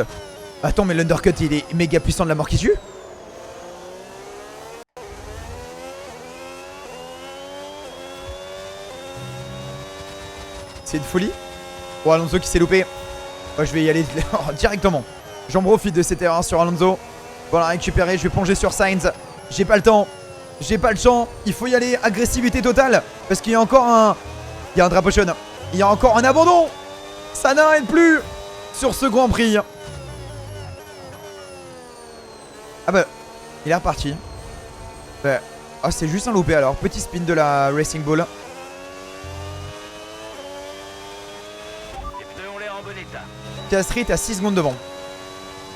Attends, mais l'undercut, il est méga puissant de la mort qui tue. C'est une folie. Oh, Alonso qui s'est loupé. Oh, je vais y aller directement. J'en profite de cette erreur sur Alonso. Voilà, récupéré. Je vais plonger sur Sainz. J'ai pas le temps. J'ai pas le champ. Il faut y aller. Agressivité totale. Parce qu'il y a encore un... Il y a un drapeau jaune. Il y a encore un abandon. Ça n'arrête plus sur ce Grand Prix. Ah bah, il est reparti. Bah, oh, c'est juste un loupé alors. Petit spin de la Racing Ball. Les pneus ont l'air en bon état. Piastri est à 6 secondes devant.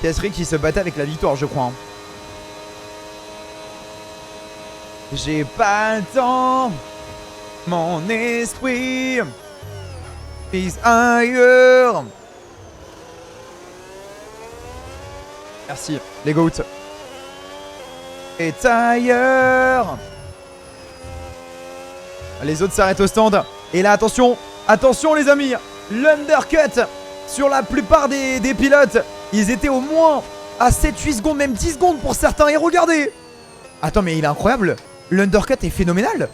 Piastri qui se battait avec la victoire, je crois. J'ai pas le temps. Mon esprit vise ailleurs. Merci, les goats. Est ailleurs. Les autres s'arrêtent au stand. Et là, attention. Attention, les amis. L'undercut sur la plupart des pilotes. Ils étaient au moins à 7-8 secondes, même 10 secondes pour certains. Et regardez. Attends, mais il est incroyable. L'undercut est phénoménal.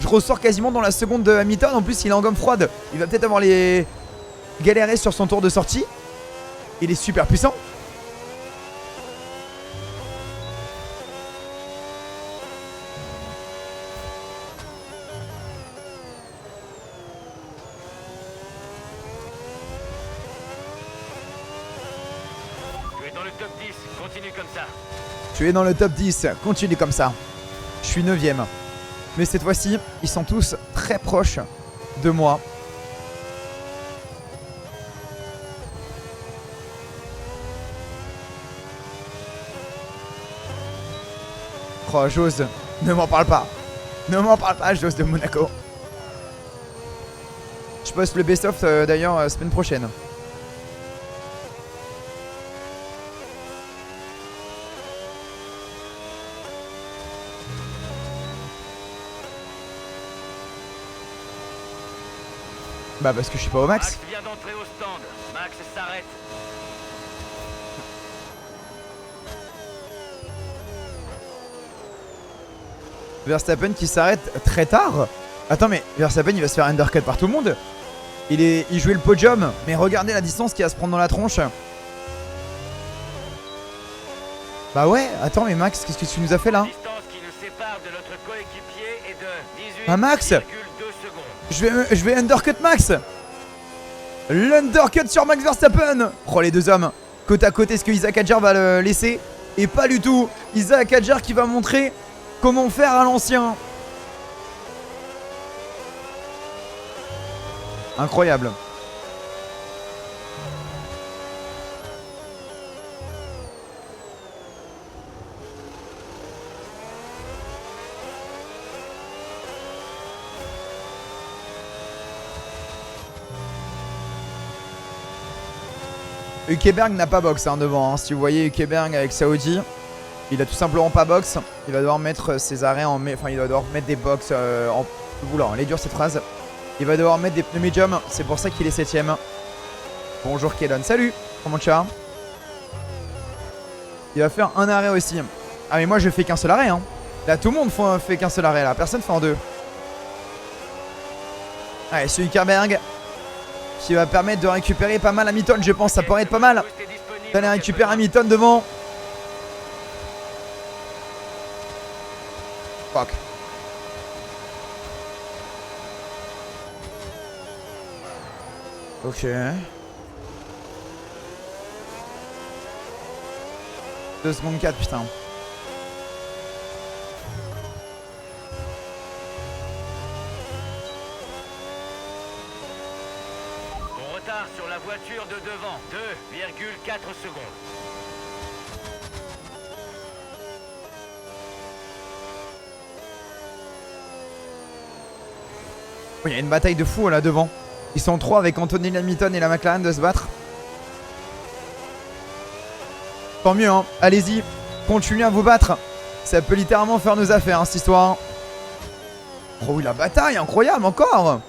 Je ressors quasiment dans la seconde de Hamilton. En plus, il est en gomme froide. Il va peut-être avoir les galérés sur son tour de sortie. Il est super puissant. Tu es dans le top 10, continue comme ça. Tu es dans le top 10. Continue comme ça. Je suis 9ème. Mais cette fois-ci, ils sont tous très proches de moi. Oh, Jose, ne m'en parle pas. Ne m'en parle pas, Jose de Monaco. Je poste le best-of d'ailleurs semaine prochaine. Bah parce que je suis pas au max. Max vient d'entrer au stand. Max s'arrête. Verstappen qui s'arrête très tard. Attends, mais Verstappen il va se faire undercut par tout le monde. Il jouait le podium. Mais regardez la distance qu'il va se prendre dans la tronche. Bah ouais, attends mais Max, qu'est-ce que tu nous as fait là? La distance qui nous sépare de notre coéquipier est de 18,2 Ah, Max secondes. je vais undercut Max. L'undercut sur Max Verstappen. Oh les deux hommes. Côte à côté, est-ce que Isaac Hadjar va le laisser? Et pas du tout. Isaac Hadjar qui va montrer comment faire à l'ancien. Incroyable. Hülkenberg n'a pas box devant. Si vous voyez Hülkenberg avec Saudi, il a tout simplement pas box. Il va devoir mettre ses arrêts en... Enfin, il va devoir mettre des box en... Oula, elle est dure cette phrase. Il va devoir mettre des pneus médium. C'est pour ça qu'il est 7ème. Bonjour Kedon. Salut. Comment tu vas? Il va faire un arrêt aussi. Ah mais moi je fais qu'un seul arrêt hein. Là tout le monde fait qu'un seul arrêt là. Personne fait en deux. Allez, c'est Hülkenberg qui va permettre de récupérer pas mal Hamilton, je pense. Ça pourrait être pas mal d'aller récupérer Hamilton devant. Fuck. Ok. 2 secondes 4, putain. On retard sur la voiture de devant. 2,4 secondes. Oh, il y a une bataille de fou là devant. Ils sont 3 avec Anthony Hamilton et la McLaren de se battre. Tant mieux hein, allez-y, continuez à vous battre. Ça peut littéralement faire nos affaires hein, cette histoire. Oh oui la bataille, incroyable encore.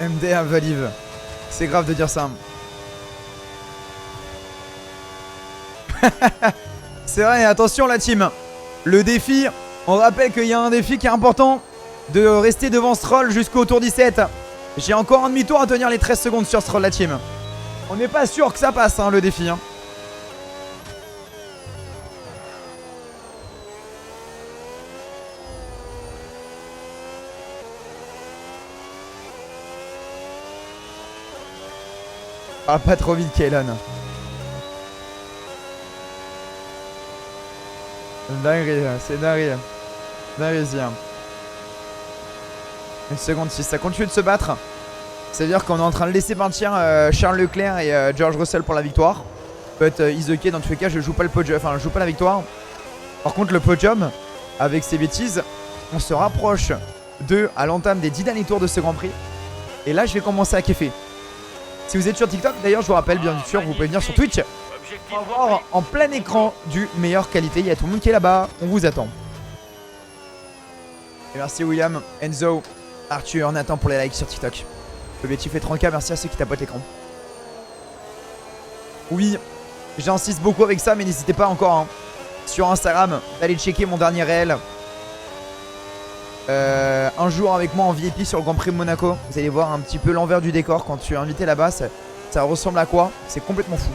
MDA Valive. C'est grave de dire ça. C'est vrai, attention la team. Le défi, on rappelle qu'il y a un défi qui est important. De rester devant Stroll jusqu'au tour 17. J'ai encore un demi-tour à tenir les 13 secondes sur Stroll la team. On n'est pas sûr que ça passe hein, le défi hein. Parle pas trop vite Kaelon. Dinguerie, c'est dinguerie. Dinguerie. Une seconde, si ça continue de se battre, ça veut dire qu'on est en train de laisser partir Charles Leclerc et George Russell pour la victoire. Peut-être is ok, dans tous les cas, je joue pas le podium, enfin je joue pas la victoire. Par contre, le podium, avec ces bêtises, on se rapproche de à l'entame des 10 derniers tours de ce Grand Prix. Et là, je vais commencer à kiffer. Si vous êtes sur TikTok, d'ailleurs, je vous rappelle, bien sûr, vous pouvez venir sur Twitch. On va voir en plein écran du meilleure qualité. Il y a tout le monde qui est là-bas. On vous attend. Et merci William, Enzo, Arthur, Nathan pour les likes sur TikTok. L'objectif est 30K. Merci à ceux qui tapotent l'écran. Oui, j'insiste beaucoup avec ça, mais n'hésitez pas encore hein, sur Instagram d'aller checker mon dernier réel. Un jour avec moi en VIP sur le Grand Prix de Monaco. Vous allez voir un petit peu l'envers du décor quand tu es invité là-bas. Ça ressemble à quoi? C'est complètement fou.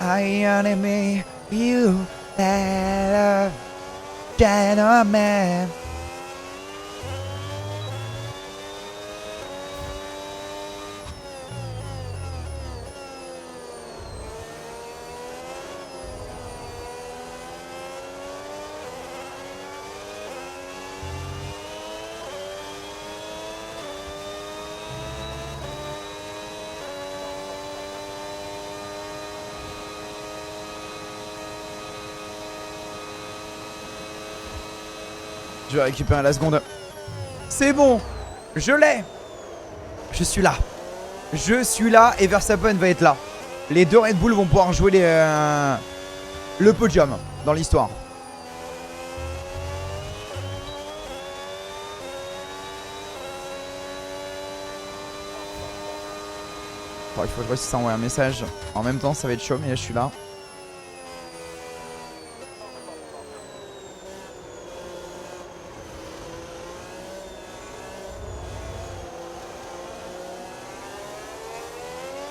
I only me, you, better, gentleman. Je vais récupérer la seconde. C'est bon. Je l'ai. Je suis là. Je suis là et Verstappen va être là. Les deux Red Bull vont pouvoir jouer le podium dans l'histoire. Bon, il faut que je vois si ça envoie un message. En même temps, ça va être chaud, mais là, je suis là.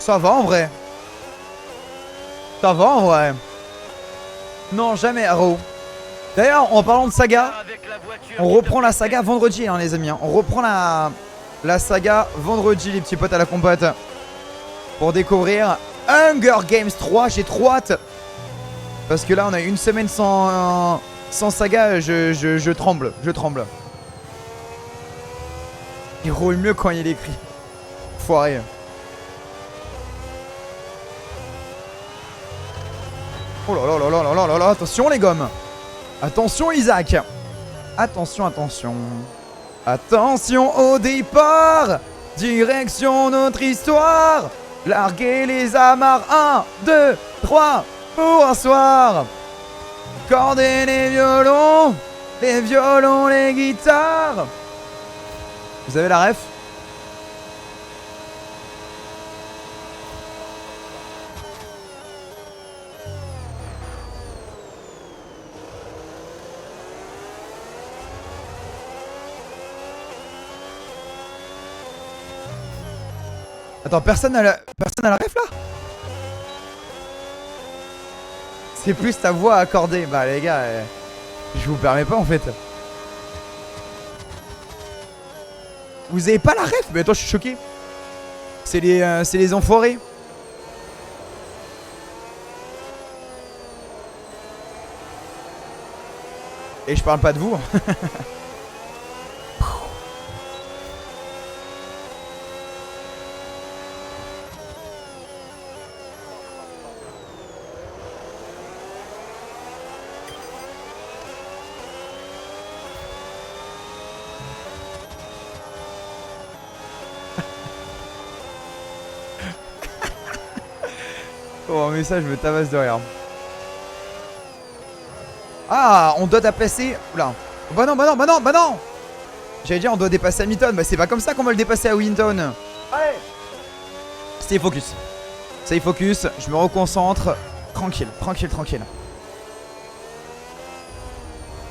Ça va en vrai. Ça va en vrai. Non, jamais, Haro. D'ailleurs, en parlant de saga, on reprend la saga vendredi, hein, les amis. On reprend la saga vendredi, les petits potes à la compote. Pour découvrir Hunger Games 3. J'ai trop hâte. Parce que là, on a une semaine sans saga. Je tremble. Je tremble. Il roule mieux quand il écrit. Foiré. Oh là là là là là là là, attention les gommes. Attention Isaac. Attention, attention. Attention au départ. Direction notre histoire. Larguez les amarres. 1, 2, 3 pour un soir. Cordez les violons. Les violons, les guitares. Vous avez la ref? Attends, personne n'a la ref là? C'est plus ta voix accordée. Bah les gars, je vous permets pas en fait. Vous avez pas la ref? Mais attends, je suis choqué. C'est les enfoirés. Et je parle pas de vous. Oh, un message me tabasse de rire. Ah, on doit dépasser. Oula. Bah non, bah non, bah non, bah non. J'allais dire on doit dépasser Hamilton. Bah c'est pas comme ça qu'on va le dépasser à Winton. Allez. Stay focus. Safe focus, je me reconcentre. Tranquille, tranquille, tranquille.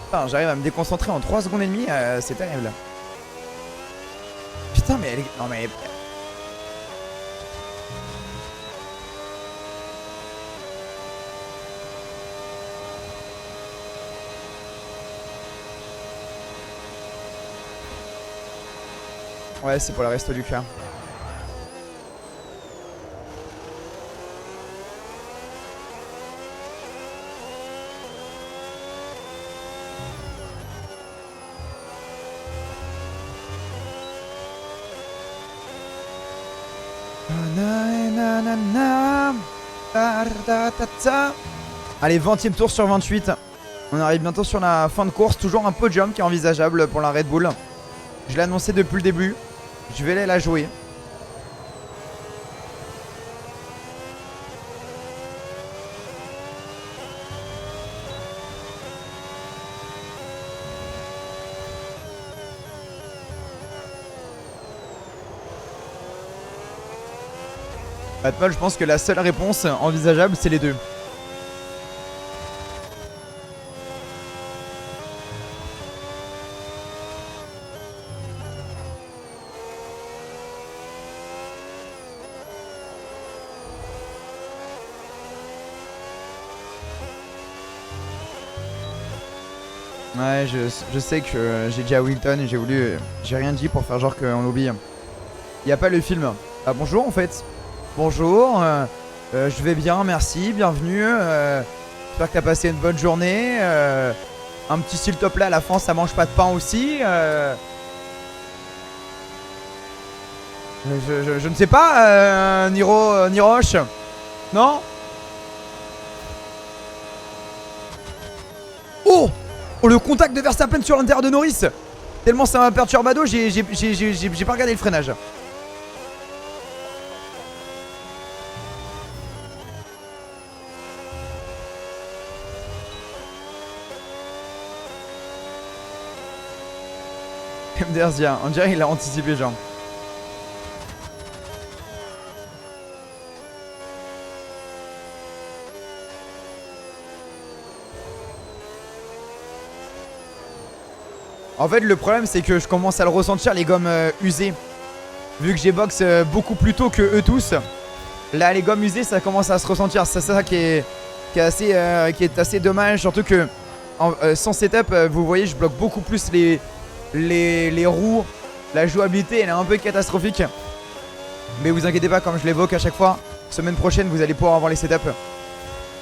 Putain, j'arrive à me déconcentrer en 3 secondes et demie, c'est terrible. Putain, mais elle est... Non mais... Ouais, c'est pour le resto du cœur. Allez, 20ème tour sur 28. On arrive bientôt sur la fin de course. Toujours un podium qui est envisageable pour la Red Bull. Je l'ai annoncé depuis le début. Je vais aller la jouer. Batman, je pense que la seule réponse envisageable, c'est les deux. Ouais, je sais que j'ai dit à Wilton et j'ai voulu... J'ai rien dit pour faire genre qu'on oublie. Il n'y a pas le film. Ah bonjour en fait. Bonjour, je vais bien, merci, bienvenue. J'espère que t'as passé une bonne journée. Un petit s'il te plaît à la fin, ça mange pas de pain aussi. Je ne sais pas, Niroche. Non? Oh! Oh, le contact de Verstappen sur l'intérieur de Norris. Tellement ça m'a perturbado, j'ai pas regardé le freinage. MDRZia, on dirait qu'il a anticipé genre. En fait le problème c'est que je commence à le ressentir les gommes usées. Vu que j'ai box beaucoup plus tôt que eux tous. Là les gommes usées ça commence à se ressentir. C'est ça qui est assez dommage. Surtout que sans setup vous voyez je bloque beaucoup plus les roues. La jouabilité elle est un peu catastrophique. Mais vous inquiétez pas, comme je l'évoque à chaque fois, semaine prochaine vous allez pouvoir avoir les setups.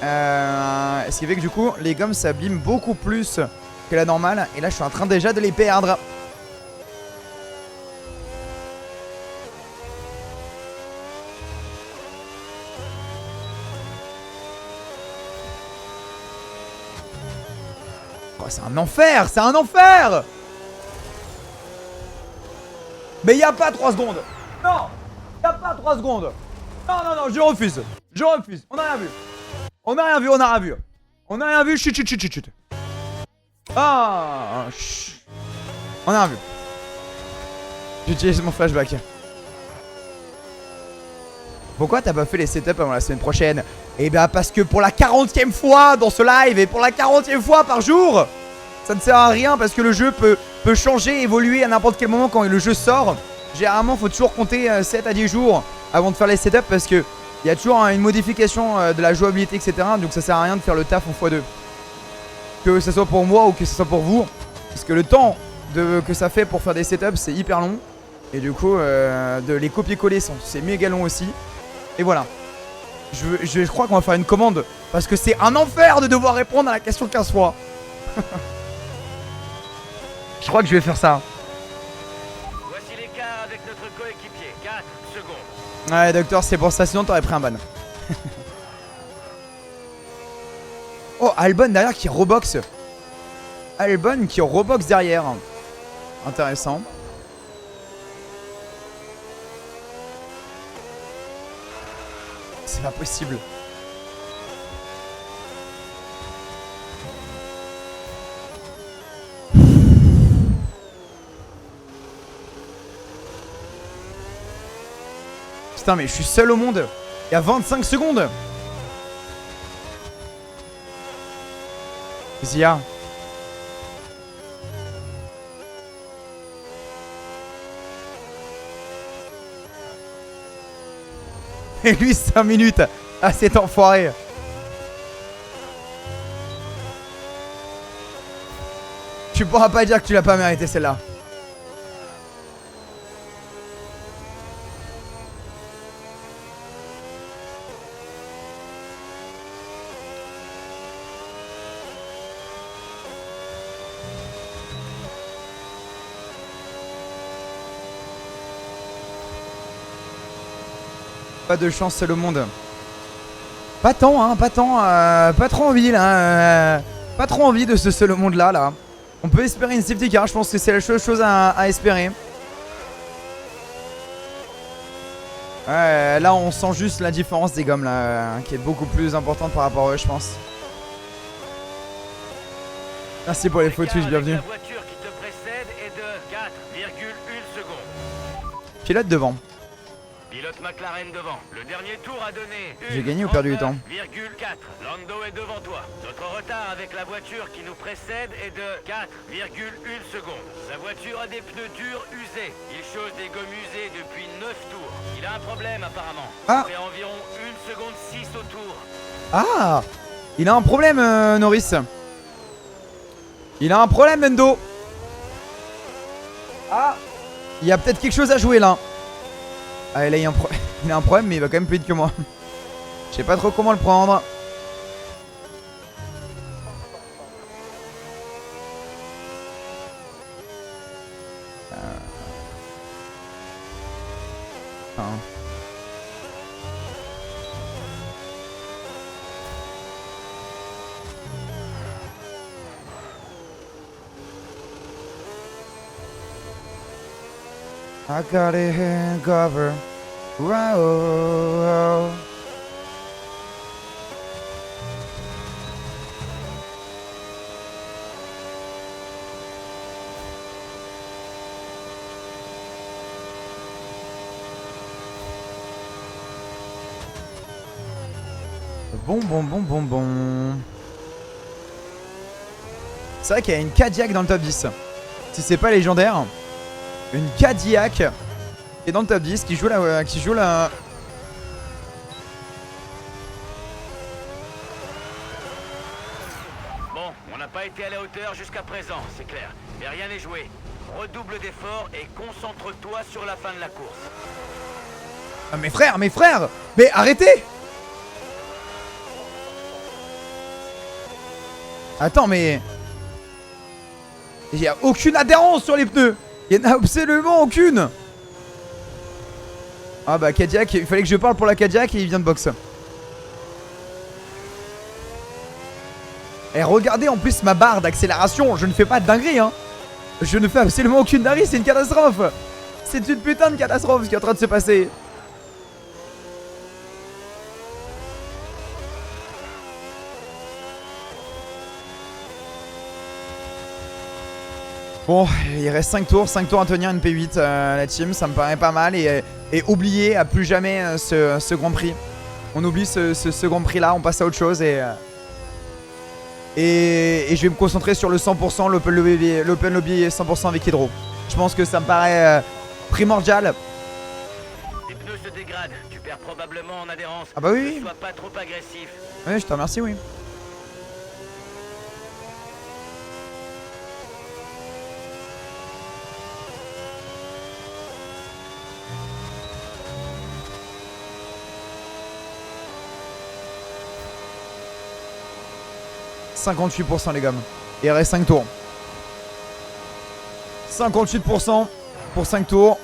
Ce qui fait que du coup les gommes s'abîment beaucoup plus que la normale. Et là je suis en train déjà de les perdre. Oh, c'est un enfer, c'est un enfer. Mais y a pas 3 secondes. Non, y a pas 3 secondes. Non, non, non, je refuse. Je refuse, on a rien vu. On a rien vu, on a rien vu. On a rien vu, chut, chut, chut, chut, chut. Ah, chut. On a rien vu. J'utilise mon flashback. Pourquoi t'as pas fait les setups avant la semaine prochaine? Eh bien parce que pour la 40e fois dans ce live et pour la 40e fois par jour, ça ne sert à rien parce que le jeu peut changer, évoluer à n'importe quel moment quand le jeu sort. Généralement faut toujours compter 7 à 10 jours avant de faire les setups parce que il y a toujours une modification de la jouabilité etc. Donc ça sert à rien de faire le taf en x2. Que ce soit pour moi ou que ce soit pour vous. Parce que le temps que ça fait pour faire des setups c'est hyper long. Et du coup de les copier-coller c'est méga long aussi. Et voilà. Je crois qu'on va faire une commande. Parce que c'est un enfer de devoir répondre à la question 15 fois. Je crois que je vais faire ça. Voici l'écart avec notre coéquipier. 4 secondes. Ouais docteur c'est pour ça, sinon t'aurais pris un ban. Oh Albon derrière qui rebox. Albon qui rebox derrière. Intéressant. C'est pas possible. Putain mais je suis seul au monde. Il y a 25 secondes. Qu'est-ce qu'il y a? Et lui 5 minutes. Ah cet enfoiré. Tu pourras pas dire que tu l'as pas mérité celle-là. Pas de chance, c'est le monde. Pas tant, hein, pas tant. Pas trop envie là. Pas trop envie de ce seul monde là. On peut espérer une safety car, je pense que c'est la seule chose à espérer. Ouais, là on sent juste la différence des gommes là, qui est beaucoup plus importante par rapport à eux, je pense. Merci pour les photos, bienvenue. La voiture qui te précède est de 4,1 secondes. Pilote devant. Pilote McLaren devant. Le dernier tour a donné. J'ai gagné ou perdu du temps? 4. Lando est devant toi. Notre retard avec la voiture qui nous précède est de 4,1 secondes. Sa voiture a des pneus durs usés. Il chose des gommes usées depuis 9 tours. Il a un problème apparemment. Ah. Il fait environ 1 seconde 6 au tour. Ah, il a un problème Norris. Il a un problème Mendo. Ah, il y a peut-être quelque chose à jouer là. Ah là il a un problème mais il va quand même plus vite que moi. Je sais pas trop comment le prendre. I got it in cover. Wow. Bon. C'est vrai qu'il y a une Cadillac dans le top 10. Si c'est pas légendaire. Une Cadillac qui est dans le top 10, qui joue la... Bon, on n'a pas été à la hauteur jusqu'à présent, c'est clair. Mais rien n'est joué. Redouble d'efforts et concentre-toi sur la fin de la course. Ah mes frères, mais arrêtez! Attends mais... Il n'y a aucune adhérence sur les pneus. Il n'y en a absolument aucune. Ah bah Cadillac, il fallait que je parle pour la Cadillac et il vient de box. Et regardez en plus ma barre d'accélération. Je ne fais pas de dinguerie hein. Je ne fais absolument aucune dinguerie, c'est une catastrophe. C'est une putain de catastrophe ce qui est en train de se passer. Bon, il reste 5 tours à tenir une P8 la team, ça me paraît pas mal et oublier à plus jamais ce Grand Prix. On oublie ce Grand Prix là, on passe à autre chose et je vais me concentrer sur le 100%, l'Open Lobby 100% avec Hydro. Je pense que ça me paraît primordial. Les pneus se dégradent, tu perds probablement en adhérence. Ah bah oui. Ne sois pas trop agressif. Oui, je te remercie, oui. « 58% les gommes. Et il reste 5 tours. 58% pour 5 tours.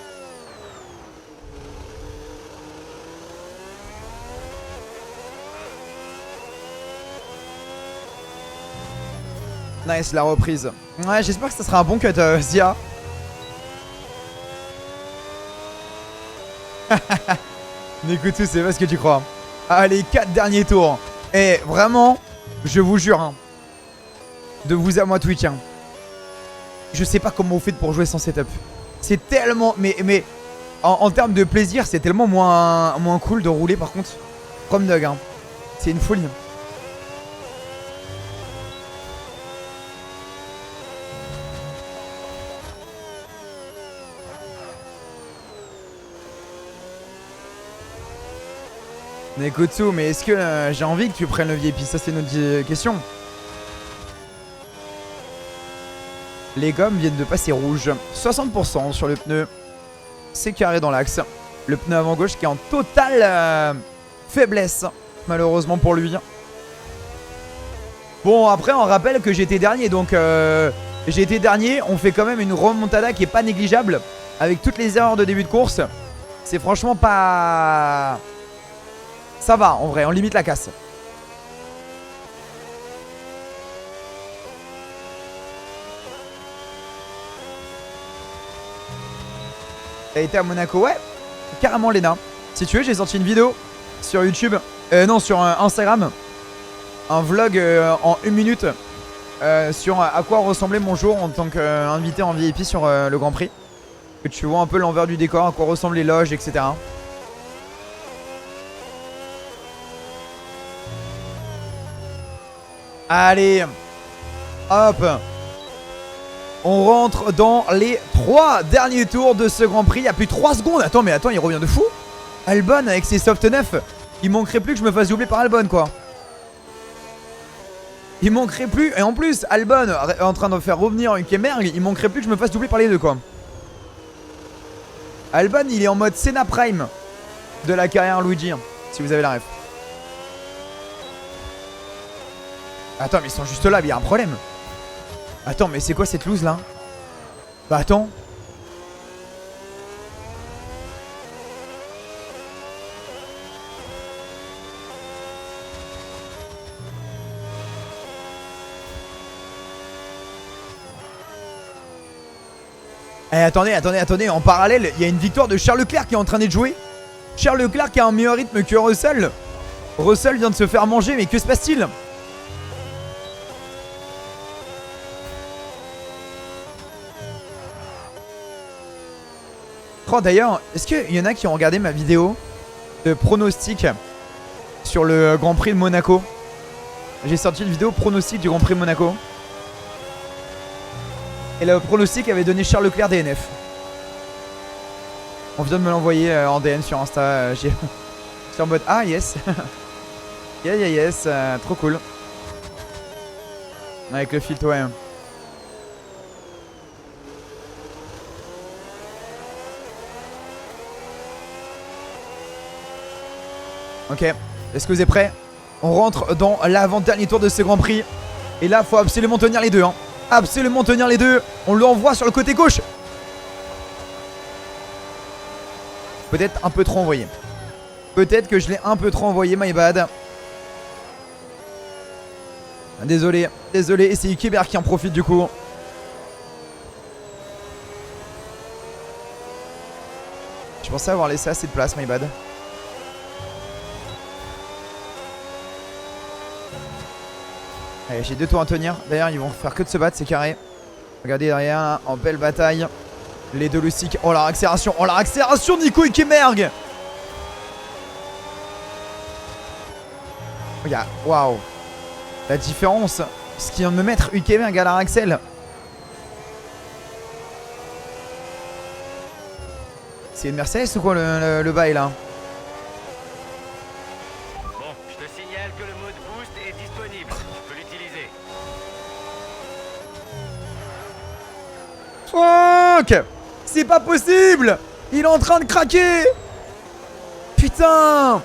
Nice la reprise. Ouais, j'espère que ça sera un bon cut Zia. N'écoute tout, c'est pas ce que tu crois. Allez, 4 derniers tours. Et vraiment, je vous jure hein, de vous à moi Twitch hein. Je sais pas comment vous faites pour jouer sans setup. C'est tellement... Mais en termes de plaisir, c'est tellement moins cool de rouler par contre. From Dog, hein. C'est une folie. Nekotsu, mais est-ce que j'ai envie que tu prennes le VIP? Ça, c'est notre question. Les gommes viennent de passer rouge. 60% sur le pneu. C'est carré dans l'axe. Le pneu avant gauche qui est en totale faiblesse, malheureusement pour lui. Bon, après, on rappelle que j'étais dernier. Donc, j'ai été dernier. On fait quand même une remontada qui est pas négligeable. Avec toutes les erreurs de début de course. C'est franchement pas... Ça va, en vrai. On limite la casse. T'as été à Monaco? Ouais, carrément Léna. Si tu veux, j'ai sorti une vidéo sur YouTube. Non, sur Instagram. Un vlog en 1 minute. Sur à quoi ressemblait mon jour en tant qu'invité en VIP sur le Grand Prix. Que tu vois un peu l'envers du décor, à quoi ressemblent les loges, etc. Allez. Hop. On rentre dans les 3 derniers tours de ce Grand Prix. Il y a plus 3 secondes. Attends, mais attends, il revient de fou. Albon avec ses soft 9. Il manquerait plus que je me fasse doubler par Albon, quoi. Il manquerait plus. Et en plus, Albon est en train de faire revenir Hülkenberg. Il manquerait plus que je me fasse doubler par les deux, quoi. Albon, il est en mode Senna Prime de la carrière Luigi, si vous avez la ref. Attends, mais ils sont juste là, mais il y a un problème. Attends, mais c'est quoi cette loose là? Bah attends. Eh, attendez, en parallèle, il y a une victoire de Charles Leclerc qui est en train d'être jouée. Charles Leclerc qui a un meilleur rythme que Russell. Russell vient de se faire manger, mais que se passe-t-il? Oh, d'ailleurs, est-ce qu'il y en a qui ont regardé ma vidéo de pronostic sur le Grand Prix de Monaco? J'ai sorti une vidéo pronostic du Grand Prix de Monaco. Et le pronostic avait donné Charles Leclerc DNF. On vient de me l'envoyer en DN sur Insta. J'ai en mode ah yes. Yes, trop cool. Avec le filtre, ouais. Ok, est-ce que vous êtes prêts? On rentre dans l'avant-dernier tour de ce Grand Prix. Et là, faut absolument tenir les deux, hein. Absolument tenir les deux. On l'envoie sur le côté gauche. Peut-être un peu trop envoyé. Peut-être que je l'ai un peu trop envoyé, my bad. Désolé. Et c'est Hülkenberg qui en profite du coup. Je pensais avoir laissé assez de place, my bad. Allez, j'ai 2 tours à tenir. D'ailleurs, ils vont faire que de se battre, c'est carré. Regardez derrière, là, en belle bataille. Les deux Lucic. Oh, la accélération. Oh, la accélération de Nico Hülkenberg. Regarde, waouh. La différence. Ce qui vient de me mettre Hülkenberg à la Axel. C'est une Mercedes ou quoi le bail là? Bon, je te signale que le mode boost est disponible. Tu peux l'utiliser. Fuck! C'est pas possible! Il est en train de craquer! Putain!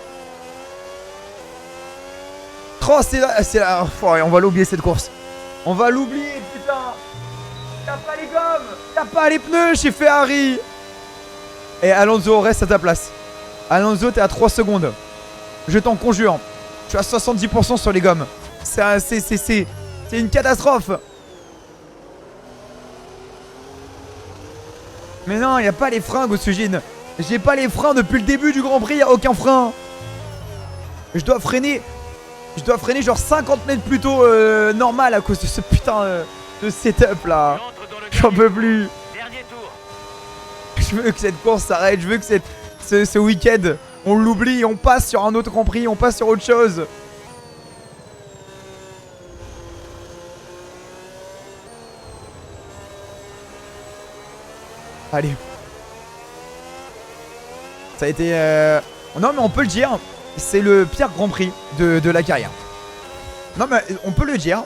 Oh, c'est là. Oh, on va l'oublier cette course. On va l'oublier, putain! T'as pas les gommes! T'as pas les pneus chez Ferrari! Et Alonso, reste à ta place. Alonso, t'es à 3 secondes. Je t'en conjure. Tu as 70% sur les gommes. C'est une catastrophe. Mais non, il n'y a pas les freins, Gosugin. J'ai pas les freins depuis le début du Grand Prix, il n'y a aucun frein. Je dois freiner genre 50 mètres plus tôt normal à cause de ce putain de setup là. J'en peux plus. Dernier tour. Je veux que cette course s'arrête, je veux que ce week-end On l'oublie, on passe sur un autre Grand Prix, on passe sur autre chose. Allez. Ça a été... Non mais on peut le dire, c'est le pire Grand Prix de la carrière. Non mais on peut le dire.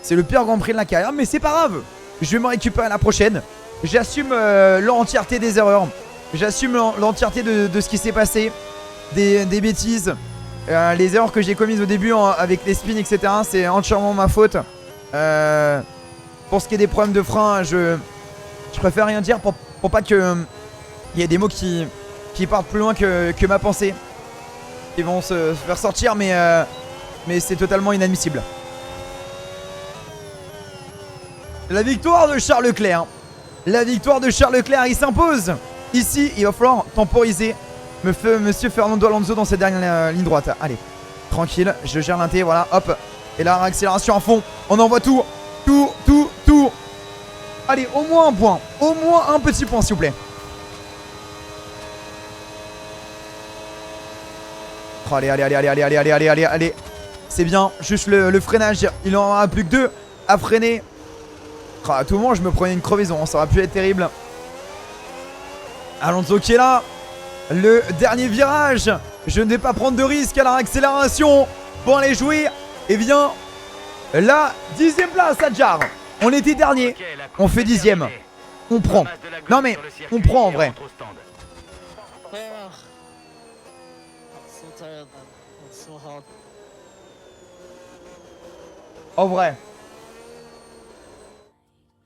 C'est le pire Grand Prix de la carrière, mais c'est pas grave. Je vais me récupérer la prochaine. J'assume l'entièreté des erreurs. J'assume l'entièreté de ce qui s'est passé. Des bêtises. Les erreurs que j'ai commises au début avec les spins, etc. C'est entièrement ma faute. Pour ce qui est des problèmes de frein, je préfère rien dire pour pas que il y ait des mots qui partent plus loin que ma pensée. Qui vont se faire sortir, mais c'est totalement inadmissible. La victoire de Charles Leclerc. La victoire de Charles Leclerc, il s'impose. Ici, il va falloir temporiser Monsieur Fernando Alonso dans cette dernière ligne droite. Allez, tranquille, je gère l'inté, voilà, hop. Et là, accélération à fond. On envoie tout. Tout. Allez, au moins un point. Au moins un petit point, s'il vous plaît. Oh, allez. C'est bien, juste le freinage. Il en a plus que 2 à freiner. Oh, à tout moment, je me prenais une crevaison. Ça aurait pu être terrible. Alonso qui est là. Le dernier virage. Je ne vais pas prendre de risque à la accélération pour aller jouer. Eh bien, la 10e place, Adjar. On était dernier. On fait 10e. On prend. Non mais, on prend en vrai. En vrai.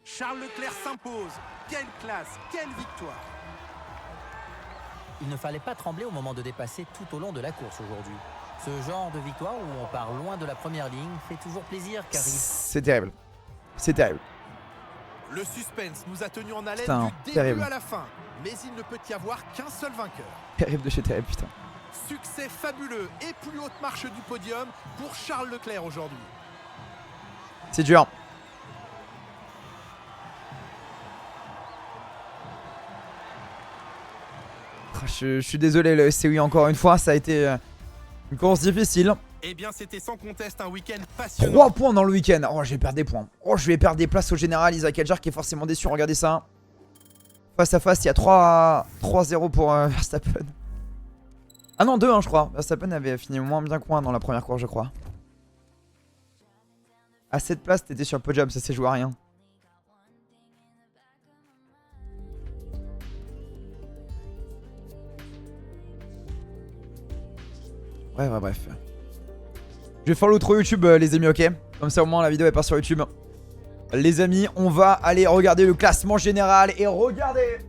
Charles Leclerc s'impose. Quelle classe, quelle victoire. Il ne fallait pas trembler au moment de dépasser tout au long de la course aujourd'hui. Ce genre de victoire où on part loin de la première ligne fait toujours plaisir car il... C'est terrible. C'est terrible. Le suspense nous a tenus en haleine Putain, du début terrible. à la fin. Mais il ne peut y avoir qu'un seul vainqueur. Terrible de chez terrible, putain. Succès fabuleux et plus haute marche du podium pour Charles Leclerc aujourd'hui. C'est dur. Je suis désolé, le SCI encore une fois, ça a été une course difficile. Eh bien, c'était sans conteste un week-end passionnant. 3 points dans le week-end. Oh, je vais perdre des points. Oh, je vais perdre des places au général. Isaac Adjar qui est forcément déçu. Regardez ça. Face à face, il y a 3-0 pour Verstappen. Ah non, 2-1, je crois. Verstappen avait fini moins bien que moi dans la première course, je crois. À cette place, t'étais sur le podium, ça s'est joué à rien. Ouais, bref. Je vais faire l'autre YouTube, les amis, ok? Comme ça, au moins, la vidéo est pas sur YouTube. Les amis, on va aller regarder le classement général. Et regardez!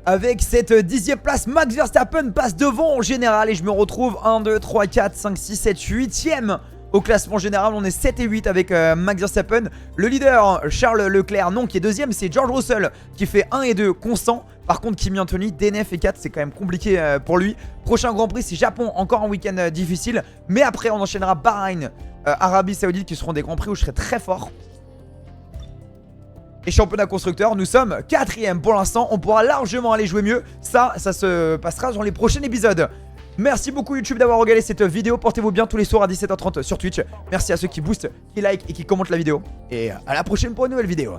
Avec cette 10e place, Max Verstappen passe devant en général. Et je me retrouve 1, 2, 3, 4, 5, 6, 7, 8e au classement général. On est 7 et 8 avec Max Verstappen. Le leader, Charles Leclerc, non, qui est 2e, c'est George Russell qui fait 1 et 2 constant. Par contre, Kimi Anthony, DNF et 4, c'est quand même compliqué pour lui. Prochain Grand Prix, c'est Japon, encore un week-end difficile. Mais après, on enchaînera Bahreïn, Arabie Saoudite, qui seront des Grands Prix où je serai très fort. Et championnat constructeur, nous sommes 4e pour l'instant. On pourra largement aller jouer mieux. Ça se passera dans les prochains épisodes. Merci beaucoup YouTube d'avoir regardé cette vidéo. Portez-vous bien tous les soirs à 17h30 sur Twitch. Merci à ceux qui boostent, qui like et qui commentent la vidéo. Et à la prochaine pour une nouvelle vidéo.